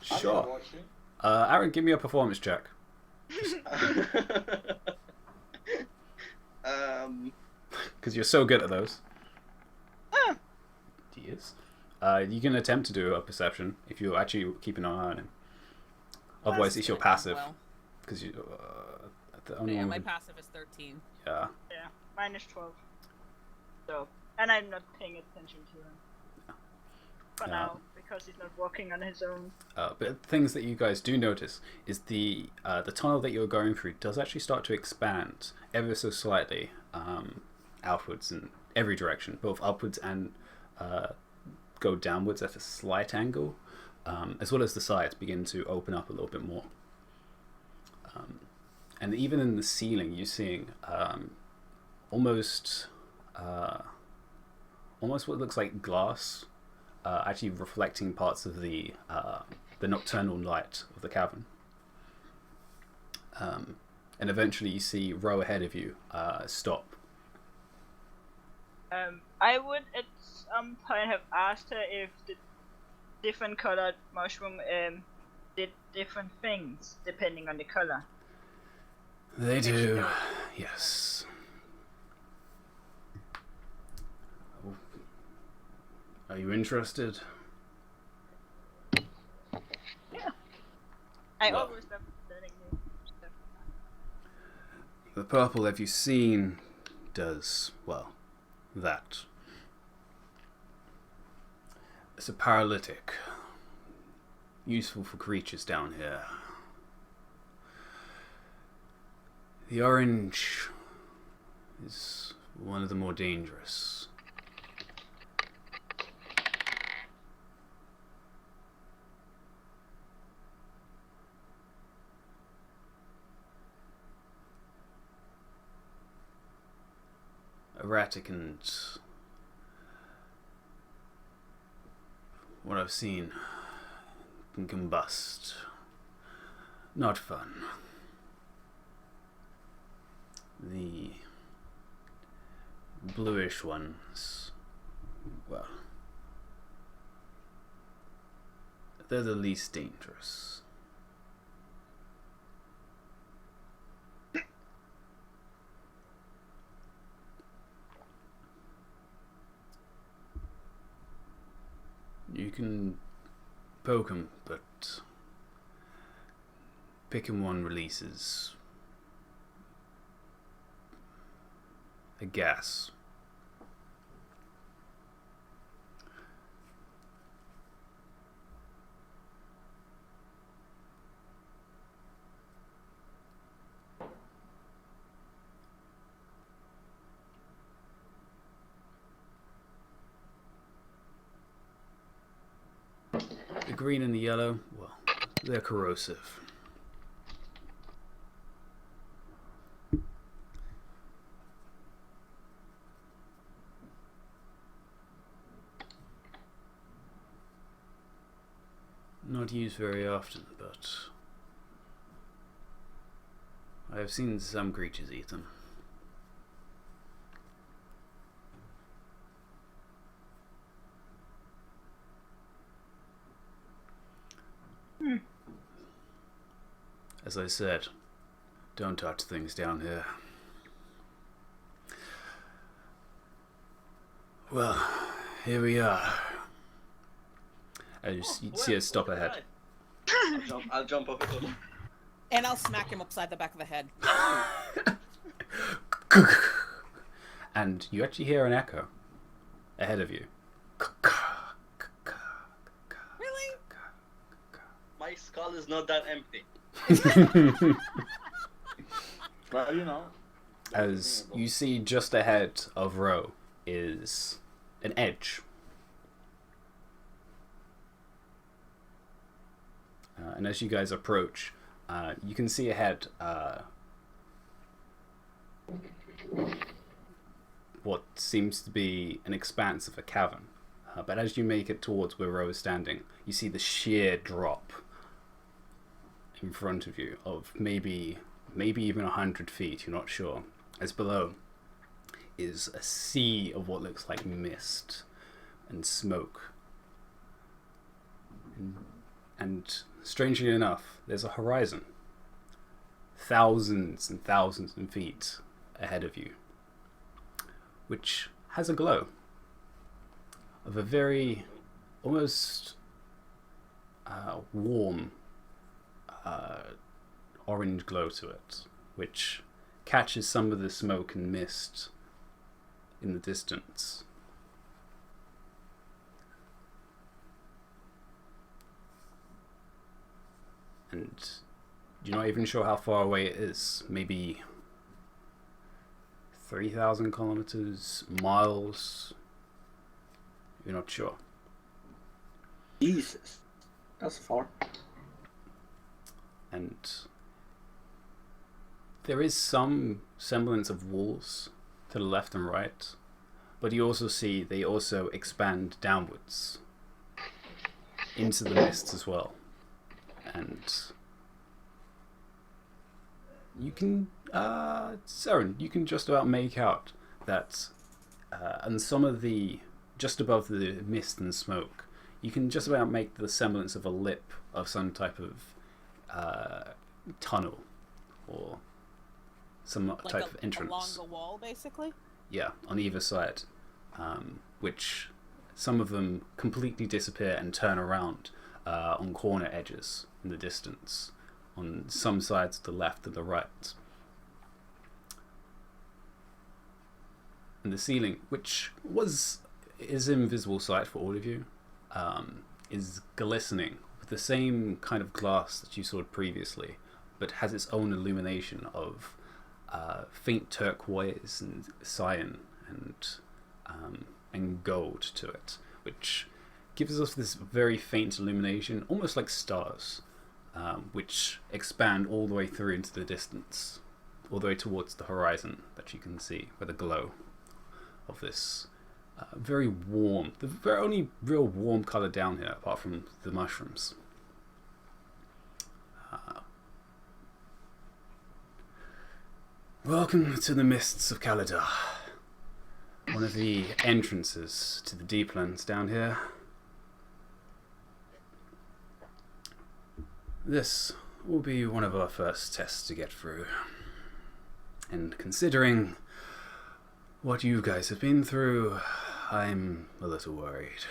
Sure. Aaron, give me a performance check. Because you're so good at those. He is. You can attempt to do a perception if you're actually keeping an eye on him. Otherwise, it's your passive. Because you. My passive is 13. Yeah. Yeah, mine is 12. So, and I'm not paying attention to him for now because he's not walking on his own. But things that you guys do notice is the tunnel that you're going through does actually start to expand ever so slightly outwards in every direction, both upwards and go downwards at a slight angle, as well as the sides begin to open up a little bit more. And even in the ceiling, you're seeing almost what looks like glass, actually reflecting parts of the nocturnal light of the cavern. And eventually, you see Row ahead of you stop. I would at some point have asked her if the different colored mushroom did different things depending on the color. They do, yes. Are you interested? Yeah. I always love learning new stuff. The purple, have you seen, does, well, that. It's a paralytic. Useful for creatures down here. The orange is one of the more dangerous. Erratic and what I've seen can combust. Not fun. The bluish ones, well, they're the least dangerous. You can poke them, but picking one releases a gas. The green and the yellow, well, they're corrosive. Not used very often, but I have seen some creatures eat them. As I said, don't touch things down here. Well, here we are. You see us stop ahead. I'll jump over to him. And I'll smack him upside the back of the head. And you actually hear an echo ahead of you. Really? My skull is not that empty. Well, you know. As you see just ahead of Ro is an edge. And as you guys approach, you can see ahead what seems to be an expanse of a cavern. But as you make it towards where Ro is standing, you see the sheer drop in front of you of maybe even 100 feet, you're not sure. As below is a sea of what looks like mist and smoke. And strangely enough, there's a horizon. Thousands and thousands of feet ahead of you, which has a glow of a very almost warm orange glow to it, which catches some of the smoke and mist in the distance. And you're not even sure how far away it is. Maybe 3,000 kilometers, miles. You're not sure. Jesus, that's far. And there is some semblance of walls to the left and right, but you also see they also expand downwards into the mists as well. And you can, Saren, you can just about make out that, and some of the, just above the mist and smoke, you can just about make the semblance of a lip of some type of tunnel or some Like type of entrance. along the wall, basically? Yeah, on either side, which some of them completely disappear and turn around on corner edges in the distance, on some sides to the left and the right. And the ceiling, which is invisible sight for all of you, is glistening with the same kind of glass that you saw previously, but has its own illumination of faint turquoise and cyan and gold to it, which gives us this very faint illumination, almost like stars, which expand all the way through into the distance, all the way towards the horizon that you can see with a glow of this very warm, the very only real warm color down here, apart from the mushrooms. Welcome to the Mists of Kaladar, one of the entrances to the Deeplands down here. This will be one of our first tests to get through, and considering what you guys have been through, I'm a little worried.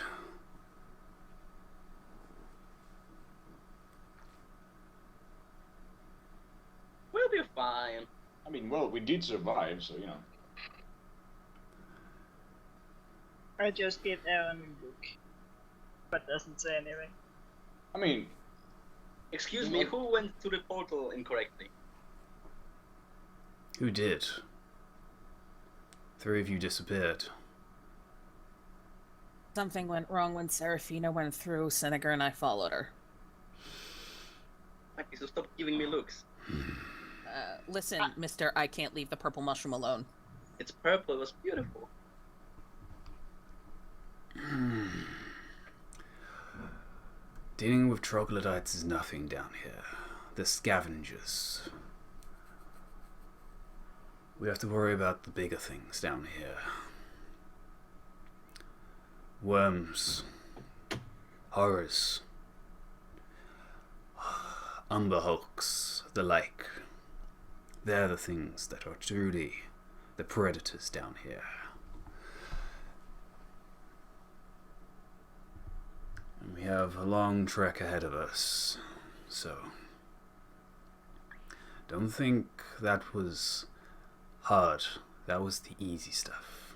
We'll be fine. I mean, well, we did survive, so, you know. I just give Aaron a look, but doesn't say anything. I mean... Excuse me, who went to the portal incorrectly? Who did? 3 of you disappeared. Something went wrong when Serafina went through. Senegar and I followed her. Okay, so stop giving me looks. Listen, mister, I can't leave the purple mushroom alone. It's purple, it was beautiful. Dealing with troglodytes is nothing down here. They're scavengers. We have to worry about the bigger things down here. Worms. Horrors. Umber hulks, the like. They're the things that are truly the predators down here. And we have a long trek ahead of us, so don't think that was hard. That was the easy stuff.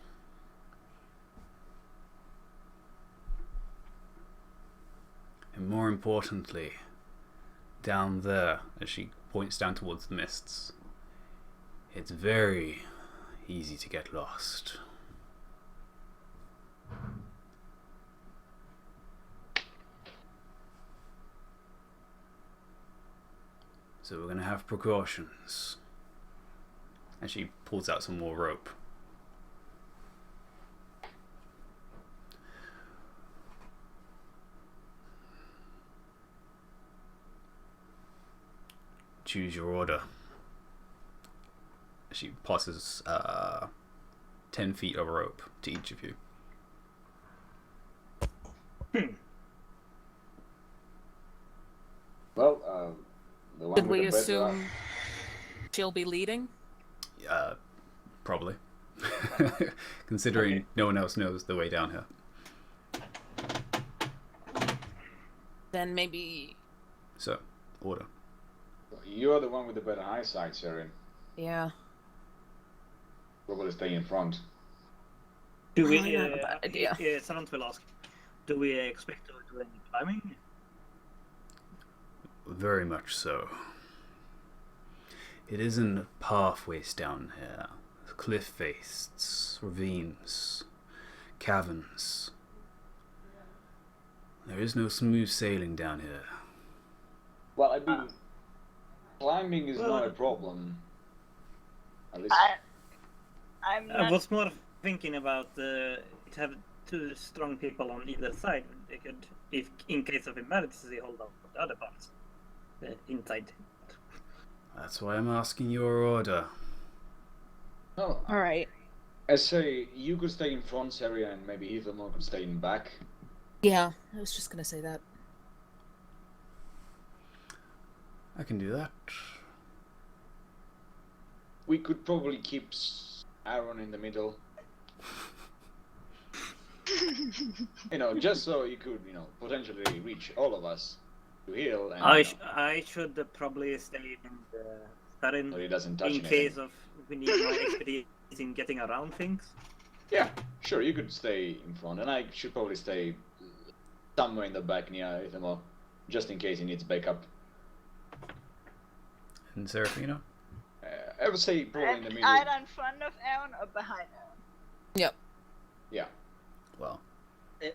And more importantly, down there, as she points down towards the mists. It's very easy to get lost. So we're going to have precautions. And she pulls out some more rope. Choose your order. She passes 10 feet of rope to each of you. Well, the one Did with we the better- assume she'll be leading? Probably. Considering no one else knows the way down here. Then maybe... So, order. You're the one with the better eyesight, Sharon. Yeah. Probably stay in front. Do we? Probably not a bad idea. Someone will ask. Do we expect to do any climbing? Very much so. It isn't pathways down here. Cliff faces, ravines, caverns. There is no smooth sailing down here. Well, I mean, climbing is not a problem. At least... I'm I not. was more thinking about to have two strong people on either side. They could, if in case of emergency, hold up the other parts inside. That's why I'm asking your order. No, All right. I say you could stay in front, Sharon, and maybe Ethelmore could stay in back. Yeah, I was just gonna say that. I can do that. We could probably keep Aaron in the middle. You know, just so you could, you know, potentially reach all of us to heal. And, I should probably stay in the Sarin so he doesn't touch in anything. case of we need my expertise in getting around things. Yeah, sure, you could stay in front, and I should probably stay somewhere in the back near Ethelmore, just in case he needs backup. And Serafina? I would say probably in the middle. Either in front of Aaron or behind Aaron. Yep. Yeah. Well,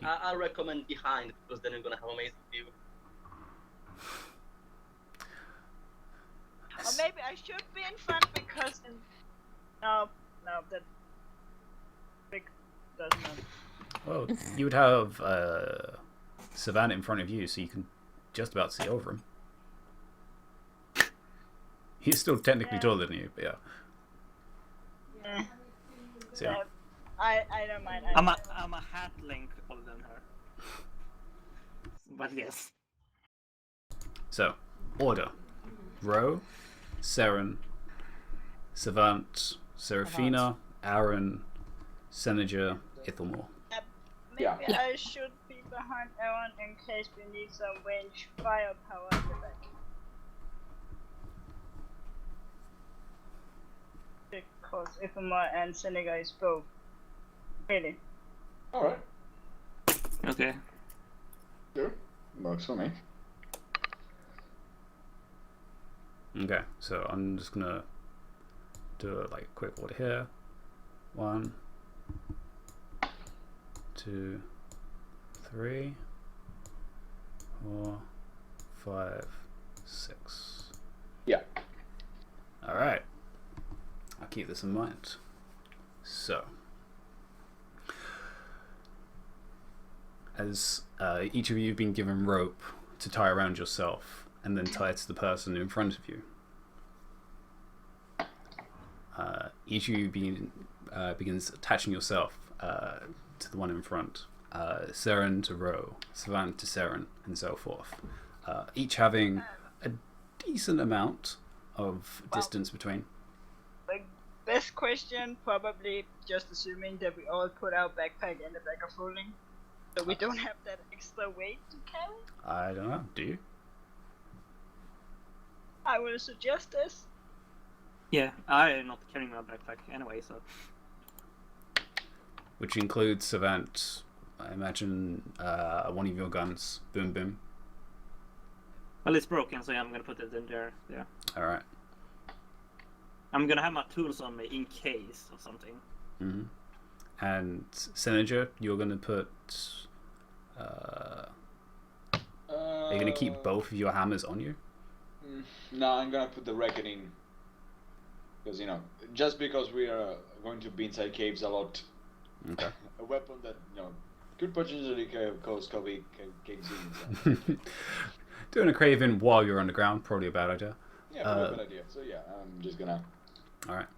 I recommend behind, because then you're gonna have amazing view. Or maybe I should be in front because no, that big doesn't matter. well, you would have Savannah in front of you, so you can just about see over him. He's still technically taller than you, but yeah. Yeah. So, yeah. I don't mind. I'm a hat length older than her. But yes. So, order. Ro, Seren, Savant, Serafina, Aaron, Senager, Ithelmore. Maybe Yeah. I should be behind Aaron in case we need some range firepower at the back. Because Ifama and Seneca is both. Really. Alright, Okay. sure. Works for me. Okay, so I'm just gonna do a quick order here. 1, 2, 3, 4, 5, 6. Yeah. Alright. I'll keep this in mind. So, as each of you have been given rope to tie around yourself and then tie it to the person in front of you, each of you begins attaching yourself to the one in front. Seren to Ro, Savant to Seren, and so forth. Each having a decent amount of distance between. Best question, probably just assuming that we all put our backpack in the back of holding. So we don't have that extra weight to carry? I don't know, do you? I will suggest this. Yeah, I'm not carrying my backpack anyway, so. Which includes Savant, I imagine one of your guns, boom boom. Well, it's broken, so yeah, I'm gonna put it in there. Yeah. All right. I'm gonna have my tools on me in case of something. Mm-hmm. And Senator, you're gonna put. Are you gonna keep both of your hammers on you? No, I'm gonna put the reckoning. Because just because we are going to be inside caves a lot, Okay. a weapon that could potentially cause cave scenes. Doing a craving while you're underground, probably a bad idea. Yeah, probably a bad idea. So yeah, I'm just gonna. All right.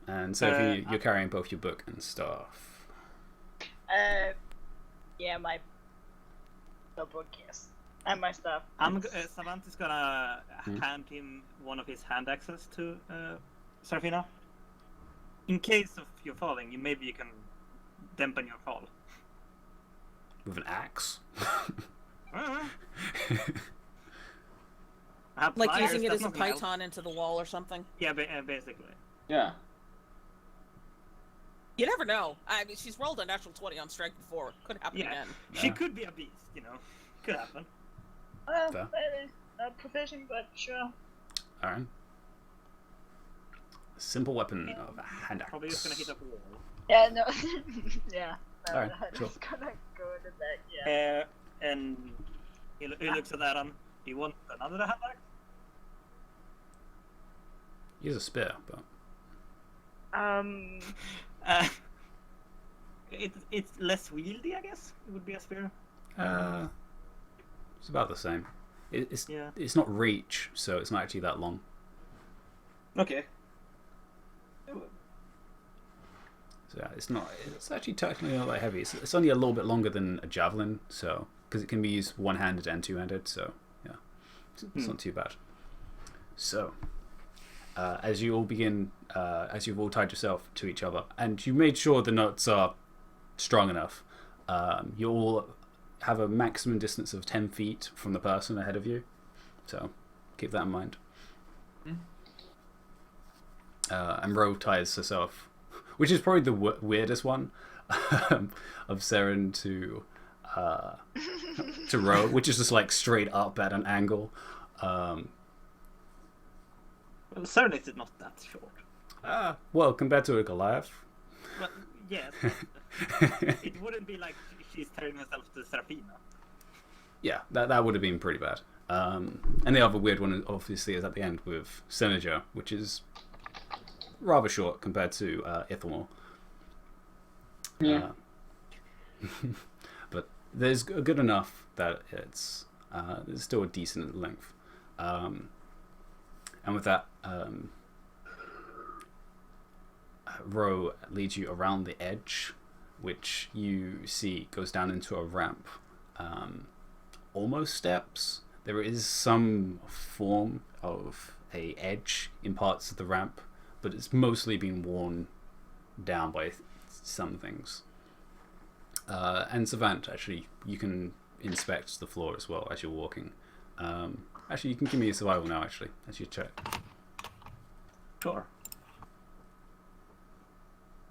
And Sophie, you're carrying both your book and stuff. Yeah, my book, yes, and my stuff. Savant is gonna hand him one of his hand axes to Serafina. In case of you falling, maybe you can dampen your fall. With an axe? Like using it as a python into the wall or something? Yeah, basically. Yeah. You never know. I mean, she's rolled a natural 20 on strength before. Could happen again. She could be a beast, Could happen. That is not profession, but sure. Alright. Simple weapon of a hand axe. Probably just gonna hit up a wall. Yeah, no. Yeah. Alright, sure. Just gonna go in the back, yeah. And he looks at Aaron. Do you want another hand axe? He has a spear, but. It's less wieldy, I guess. It would be a spear. It's about the same. It's not reach, so it's not actually that long. Okay. So yeah, it's actually technically not that heavy. It's only a little bit longer than a javelin, so because it can be used one-handed and two-handed, so yeah, it's not too bad. So as you all begin, as you've all tied yourself to each other, and you made sure the knots are strong enough, you all have a maximum distance of 10 feet from the person ahead of you, so keep that in mind. And Ro ties herself, which is probably the weirdest one, of Seren to Ro, which is just like straight up at an angle. Well, Seren is not that short. Well, compared to a Goliath. Well, yes. It wouldn't be like she's tearing herself to Serafina. Yeah, that would have been pretty bad. And the other weird one, obviously, is at the end with Senator, which is rather short compared to Ithamor. Yeah. But there's good enough that it's still a decent length. And with that, Ro leads you around the edge, which you see goes down into a ramp. Almost steps. There is some form of a edge in parts of the ramp, but it's mostly been worn down by some things. And Savant, actually, you can inspect the floor as well as you're walking. Actually, you can give me a survival now, actually, as you check. Sure.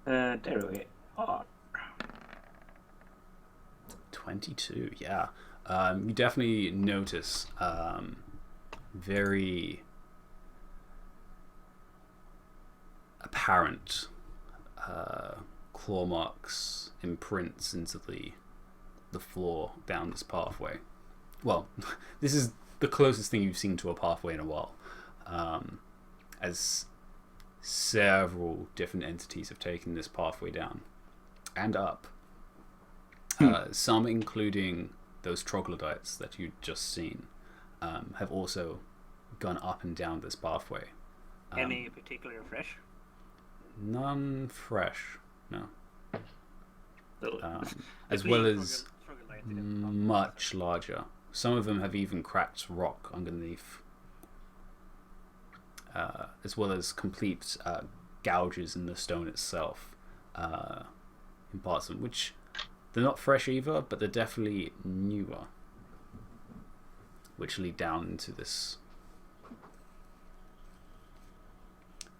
There we are. 22, yeah. You definitely notice very apparent claw marks, imprints into the floor down this pathway. Well, this is the closest thing you've seen to a pathway in a while, as several different entities have taken this pathway down and up. Some, including those troglodytes that you'd just seen, have also gone up and down this pathway. Any particular fresh? None fresh, no. So, as well as much larger. Some of them have even cracked rock underneath, as well as complete gouges in the stone itself, in parts of them, which they're not fresh either, but they're definitely newer, which lead down into this.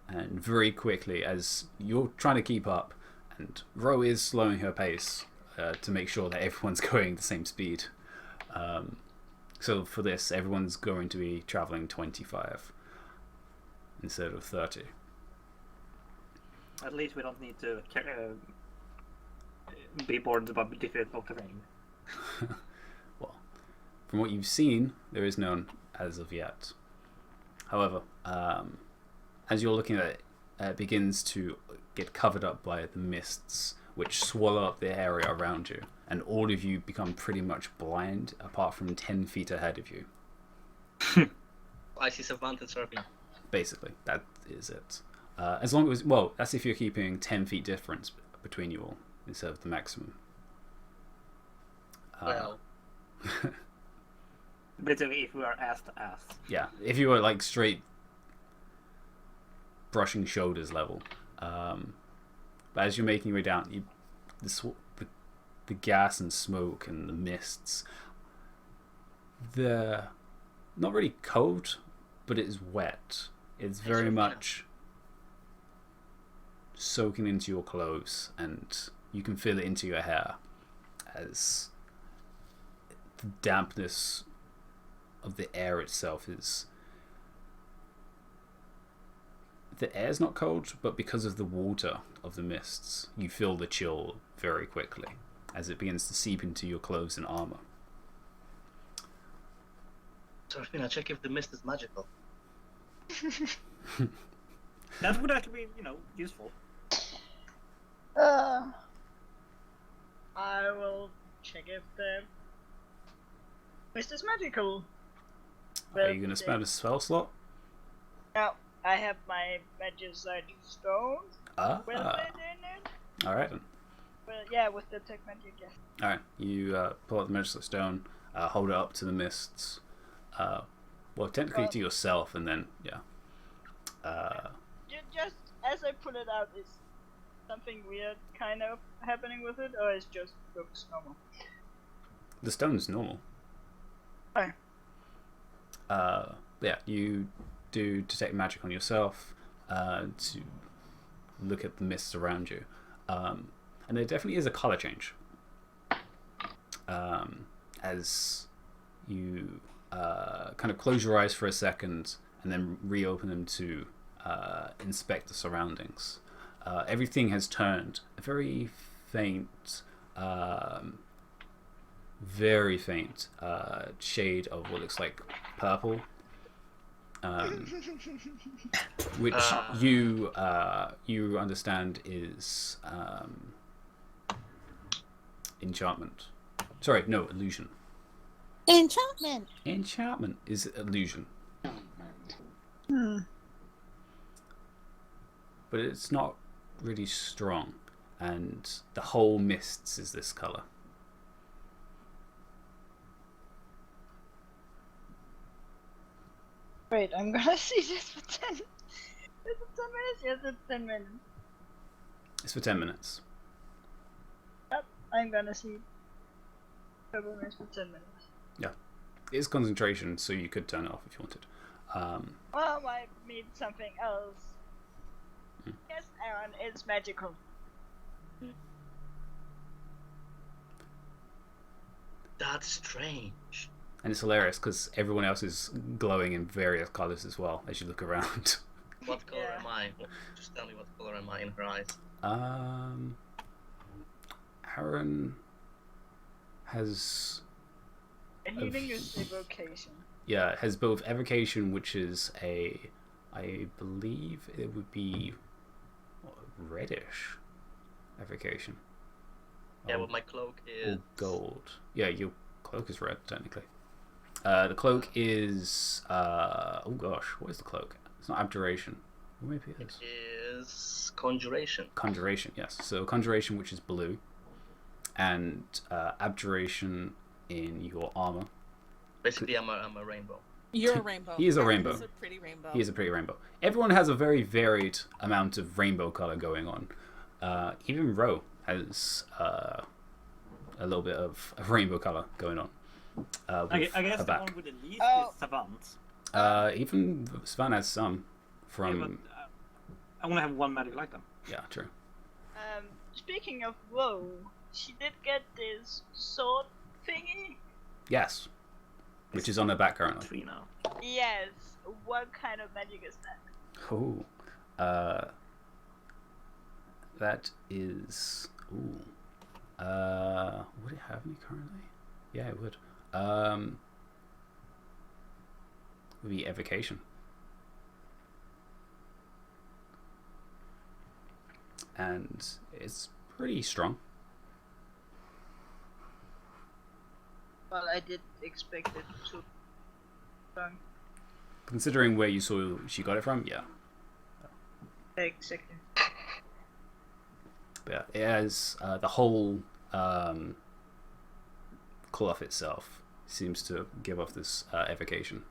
And very quickly, as you're trying to keep up, and Ro is slowing her pace to make sure that everyone's going the same speed. So for this, everyone's going to be traveling 25 instead of 30. At least we don't need to be bored about difficult terrain. Well, from what you've seen, there is none as of yet. However, as you're looking at it, it begins to get covered up by the mists, which swallow up the area around you, and all of you become pretty much blind, apart from 10 feet ahead of you. I see Savant and surfing. Basically, that is it. As long as, well, that's if you're keeping 10 feet difference between you all instead of the maximum. Well, Basically, if we are ass to ass. Yeah, if you were like straight brushing shoulders level. But as you're making your way down, the gas and smoke and the mists, they're not really cold, but it is wet. It's very much soaking into your clothes, and you can feel it into your hair as the dampness of the air itself is... The air's not cold, but because of the water of the mists, you feel the chill very quickly as it begins to seep into your clothes and armor. Serafina, check if the mist is magical. That would actually be, useful. I will check if the mist is magical. Are you going to spend a spell slot? No, I have my Magicite stone. With it in it. Alright then. Well, yeah, with the tech magic, yes. Alright, you pull out the magic stone, hold it up to the mists. Well, technically to yourself, and then, yeah. Just as I put it out, is something weird kind of happening with it, or it just looks normal? The stone's normal. Okay. Yeah, you do detect magic on yourself to look at the mists around you. And there definitely is a color change. As you kind of close your eyes for a second and then reopen them to inspect the surroundings. Everything has turned a very faint shade of what looks like purple, which you understand is enchantment. Sorry, no, illusion. Enchantment. Enchantment is illusion. But it's not really strong, and the whole mists is this color. Wait, I'm gonna see this for 10... Is it 10 minutes? Yes, it's 10 minutes. It's for 10 minutes. Yep, I'm gonna see purple mist for 10 minutes. Yeah. It's concentration, so you could turn it off if you wanted. Well, I mean something else. Yes, Aaron, it's magical. That's strange. And it's hilarious because everyone else is glowing in various colors as well as you look around. What color am I? Just tell me what color am I in her eyes. Aaron has... Healing is evocation. Yeah, it has both evocation, which is I believe it would be reddish evocation. Yeah, but my cloak is... Or gold. Yeah, your cloak is red, technically. The cloak is... oh gosh, what is the cloak? It's not abjuration. Or maybe it is. It is conjuration. Conjuration, yes. So conjuration, which is blue. And abjuration in your armor. Basically, I'm a rainbow. You're a rainbow. He is a rainbow. He's a pretty rainbow. He is a pretty rainbow. Everyone has a very varied amount of rainbow color going on. Even Ro has a little bit of rainbow color going on. I guess the one with the least is Savant. Even Savant has some from... Yeah, but, I want to have one magic like them. Yeah, true. Speaking of Woe, she did get this sword thingy. Yes. which is on the back currently. 3 now. Yes. What kind of magic is that? Oh, that is. Ooh. Would it have any currently? Yeah, it would. Would be evocation. And it's pretty strong. Well, I did expect it to. Considering where you saw she got it from, yeah. Exactly. But yeah, it has the whole cloth itself seems to give off this evocation.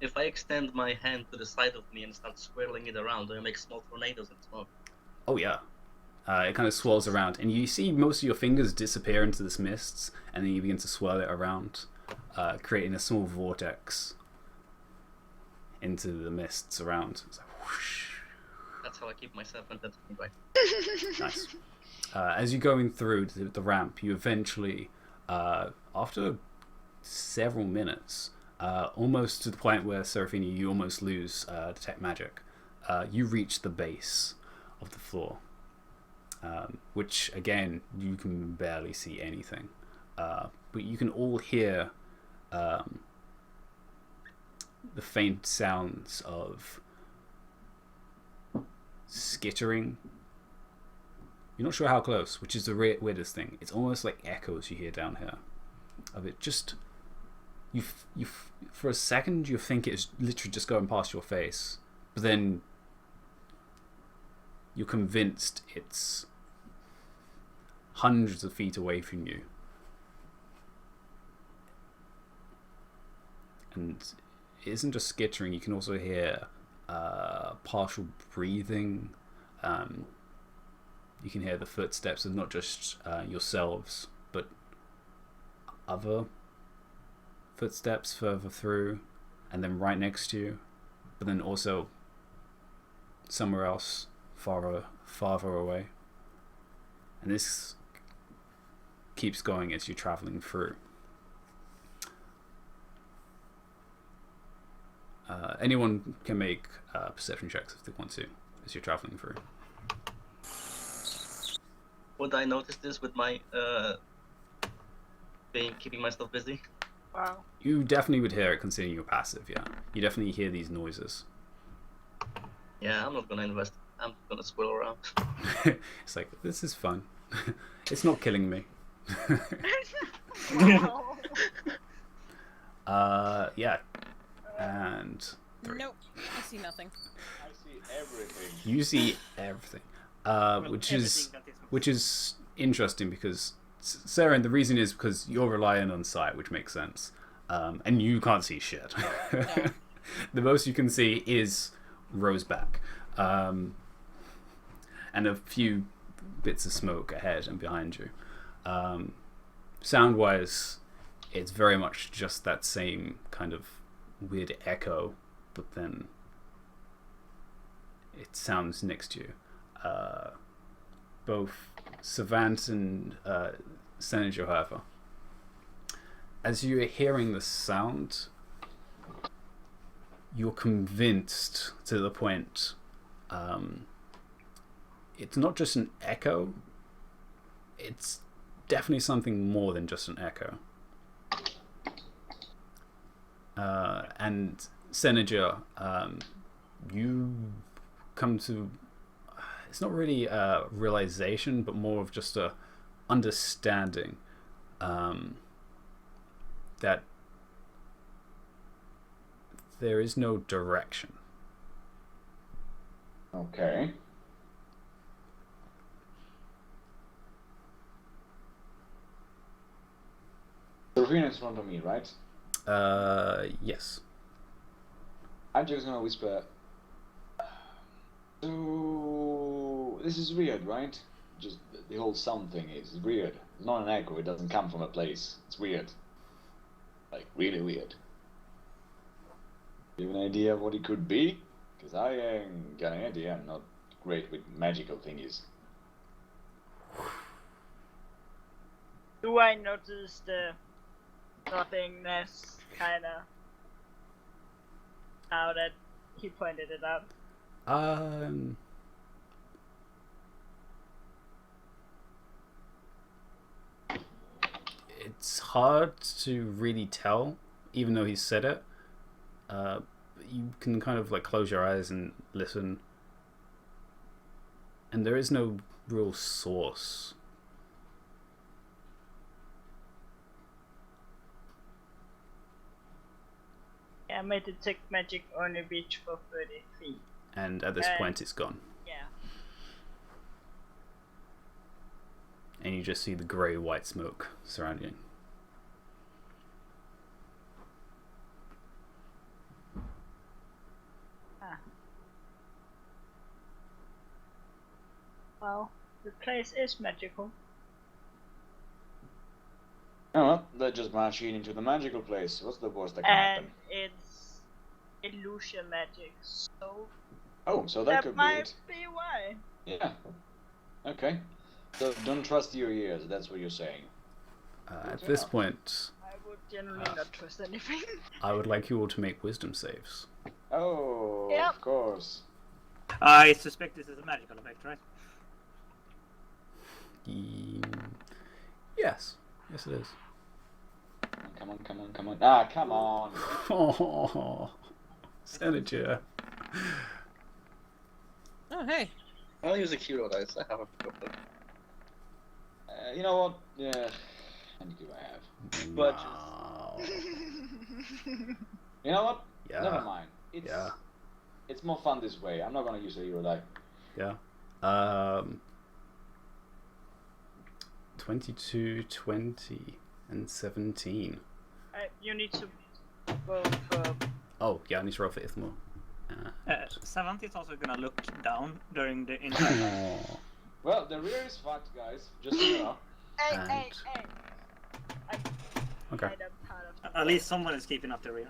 If I extend my hand to the side of me and start swirling it around, do I make small tornadoes and smoke? Oh yeah. It kind of swirls around, and you see most of your fingers disappear into this mist, and then you begin to swirl it around, creating a small vortex into the mists around. It's like whoosh. That's how I keep myself entertained, right? Nice. As you're going through the ramp, you eventually, after several minutes, almost to the point where, Seraphina, you almost lose detect magic, you reach the base of the floor. Which again you can barely see anything, but you can all hear the faint sounds of skittering. You're not sure how close, which is the weirdest thing. It's almost like echoes you hear down here of it. Just you for a second you think it's literally just going past your face, but then you're convinced it's hundreds of feet away from you. And it isn't just skittering, you can also hear partial breathing. You can hear the footsteps of not just yourselves, but other footsteps further through, and then right next to you, but then also somewhere else farther away. And this keeps going as you're traveling through. Anyone can make perception checks if they want to as you're traveling through. Would I notice this with my keeping myself busy? Wow. You definitely would hear it considering you're passive, yeah. You definitely hear these noises. Yeah, I'm not gonna invest. I'm gonna swirl around. It's like, this is fun. It's not killing me. Yeah. And 3. Nope, I see nothing. I see everything. You see everything. Which is interesting because Sarah, and the reason is because you're relying on sight, which makes sense. And you can't see shit. Yeah. The most you can see is Rose back. And a few bits of smoke ahead and behind you. Sound wise, it's very much just that same kind of weird echo, but then it sounds next to you. Both Savant and Senator, however, as you're hearing the sound, you're convinced to the point it's not just an echo, it's definitely something more than just an echo. And Senator, you come to, it's not really a realization, but more of just a understanding that there is no direction. Okay. Serafina is in front of me, right? Yes. I'm just gonna whisper. So this is weird, right? Just the whole sound thing is weird. It's not an echo. It doesn't come from a place. It's weird. Like really weird. Do you have an idea of what it could be? Because I ain't got an idea. I'm not great with magical thingies. Do I notice the nothingness kinda now that he pointed it out? It's hard to really tell, even though he said it. You can kind of like close your eyes and listen, and there is no real source. Yeah, my detect magic only reach for 30 feet. And at this point, it's gone. Yeah. And you just see the grey-white smoke surrounding. Well, the place is magical. Oh, well, they're just marching into the magical place. What's the worst that can And happen? it's illusion magic, so Oh, so that could be might it. be why. Yeah. Okay. So don't trust your ears, that's what you're saying. At this point, I would generally not trust anything. I would like you all to make wisdom saves. Oh, Yep. of course. I suspect this is a magical effect, right? Yes. Yes, it is. Come on, come on, come on. Ah, come on. Oh, Senator. Oh, hey. I'll use a hero dice. I have a couple. You know what? Yeah. How many do I have? But Wow. You know what? Yeah. Never mind. It's more fun this way. I'm not gonna use a hero die. Yeah. 22, 20, and 17. You need to roll for. Oh, yeah, I need to roll for Ithmore. 70 is also gonna look down during the entire time. Oh. Well, the rear is fucked, guys. Just so you know. Hey, And- hey, hey! I'm Okay. kind of part of the At least someone is keeping up the rear.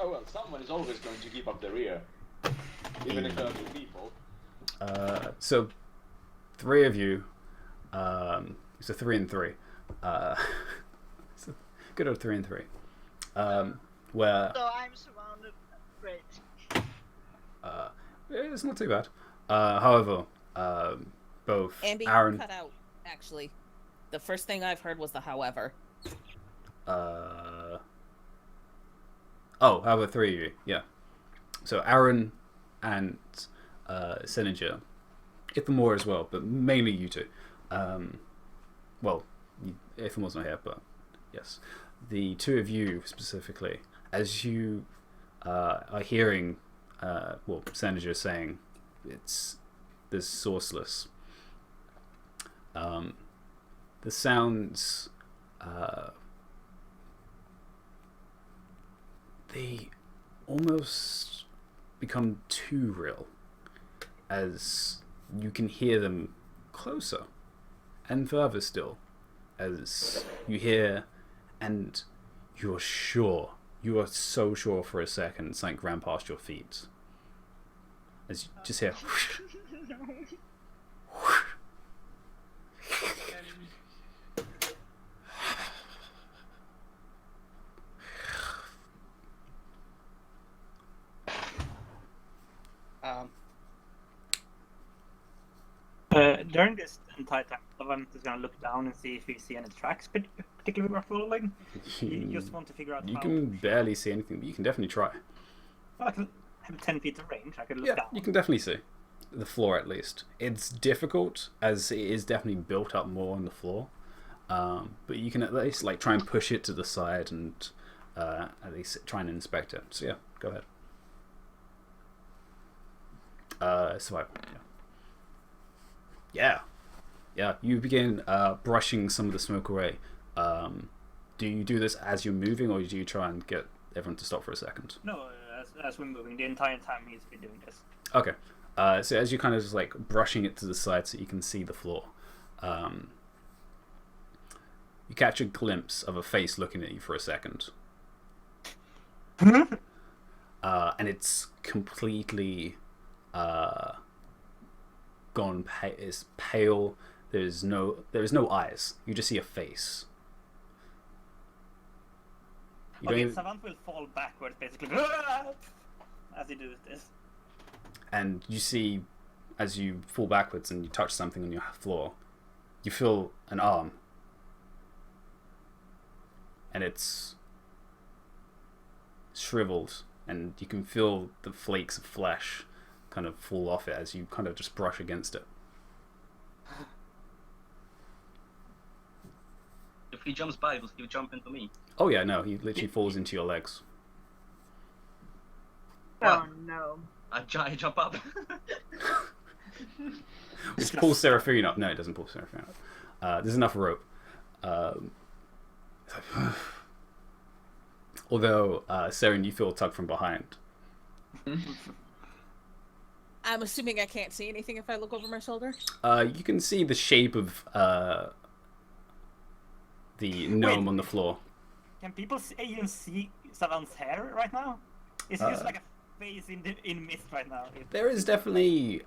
Oh well, someone is always going to keep up the rear. Even if there are 2 people. So, 3 of you, it's a 3 and 3. It's a good old 3 and 3. Where So I'm surrounded. Great. it's not too bad. However, both Ambi, Aaron. cut out, actually. The first thing I've heard was the however. However, 3 of you, yeah. So Aaron and Senator, Ithamore as well, but mainly you two. Well, Ithamore's not here, but yes, the 2 of you specifically, as you are hearing, Senator saying there's sourceless. The sounds, they almost become too real, as you can hear them closer and further still, as you hear, and you're sure, you are so sure for a second something ran past your feet, as you just hear During this entire time, I'm just gonna look down and see if we see any tracks particularly worth following. You just want to figure out you how... can barely see anything, but you can definitely try. Well, I can have 10 feet of range. I could look Yeah, down. you can definitely see the floor at least. It's difficult as it is definitely built up more on the floor, but you can at least like try and push it to the side and at least try and inspect it. So yeah, go ahead. Survival. Yeah. Yeah. You begin brushing some of the smoke away. Do you do this as you're moving, or do you try and get everyone to stop for a second? No, as we're moving, the entire time he's been doing this. Okay. So as you kind of just like brushing it to the side so you can see the floor, you catch a glimpse of a face looking at you for a second. And it's completely gone pale. It's pale there is no eyes. You just see a face. You don't Okay, even- Savant will fall backwards basically as he does this. and you see, as you fall backwards and you touch something on your floor, you feel an arm, and it's shriveled, and you can feel the flakes of flesh kind of fall off it as you kind of just brush against it. If he jumps by, will he jump into me? Oh yeah, no, he literally falls into your legs. Oh no. I jump up. It pulls Seraphine up. No, it doesn't pull Seraphine up. There's enough rope. Although, Seren, you feel tugged from behind. I'm assuming I can't see anything if I look over my shoulder. You can see the shape of the gnome Wait. on the floor. Can people even see Savant's hair right now? It's just like a face in mist right now. There is definitely,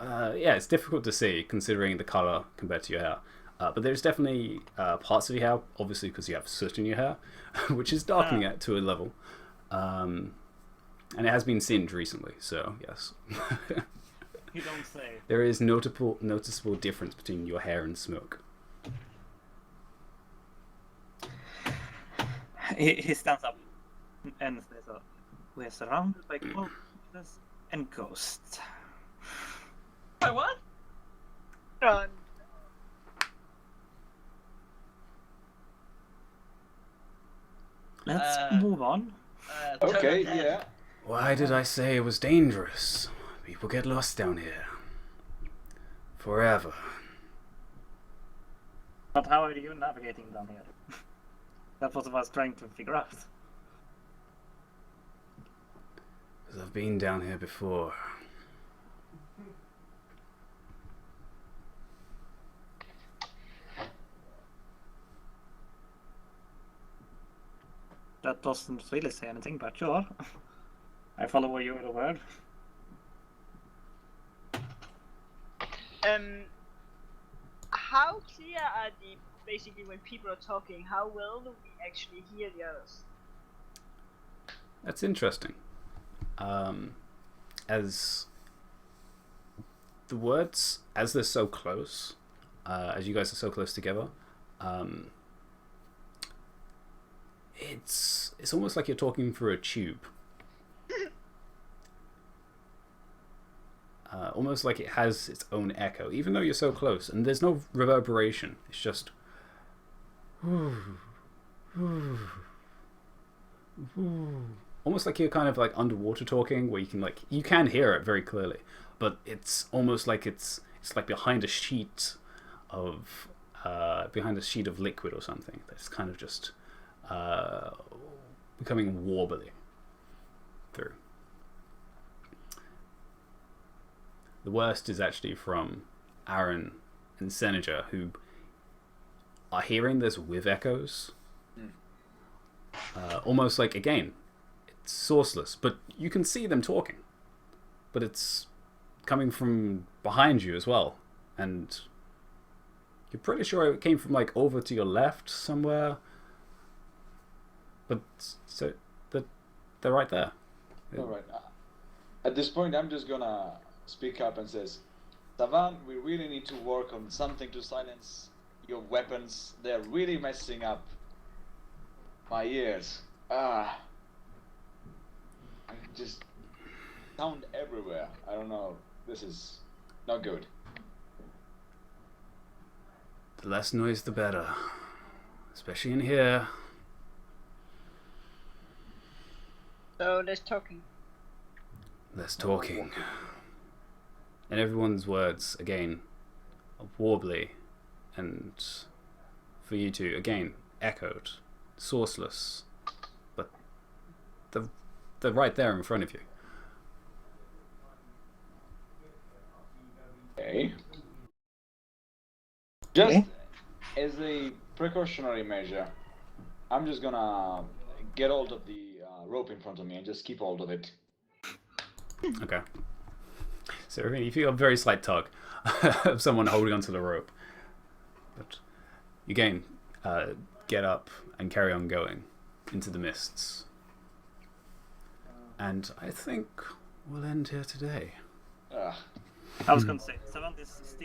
yeah, it's difficult to see considering the color compared to your hair. But there's definitely parts of your hair, obviously because you have soot in your hair, which is darkening it to a level. And it has been singed recently, so yes. You don't say. There is noticeable difference between your hair and smoke. He stands up and says, "We're surrounded by corpses and ghosts." By what? Oh, Let's move on. Okay, Terra, yeah. Why did I say it was dangerous? People get lost down here. Forever. But how are you navigating down here? That's what I was trying to figure out. Because I've been down here before. That doesn't really say anything, but sure. I follow your word. How clear are the basically when people are talking? How well do we actually hear the others? That's interesting. As the words, as they're so close, as you guys are so close together, it's almost like you're talking through a tube. Almost like it has its own echo, even though you're so close, and there's no reverberation. It's just almost like you're kind of like underwater talking, where you can hear it very clearly, but it's almost like it's like behind a sheet of liquid or something that's kind of just becoming warbly through. The worst is actually from Aaron and Seneca, who are hearing this with echoes. Almost like, again, it's sourceless, but you can see them talking. But it's coming from behind you as well. And you're pretty sure it came from like over to your left somewhere. But so they're right there. Alright. At this point, I'm just gonna speak up and says, Savant, we really need to work on something to silence your weapons. They're really messing up my ears. I just sound everywhere. I don't know. This is not good. The less noise, the better. Especially in here. So there's talking. Less talking. And everyone's words, again, are warbly, and for you two, again, echoed, sourceless, but they're right there in front of you. Okay. Just as a precautionary measure, I'm just gonna get hold of the rope in front of me and just keep hold of it. Okay. So you feel a very slight tug. of someone holding onto the rope. But you again get up and carry on going into the mists. And I think we'll end here today. I was going to say, Savant is still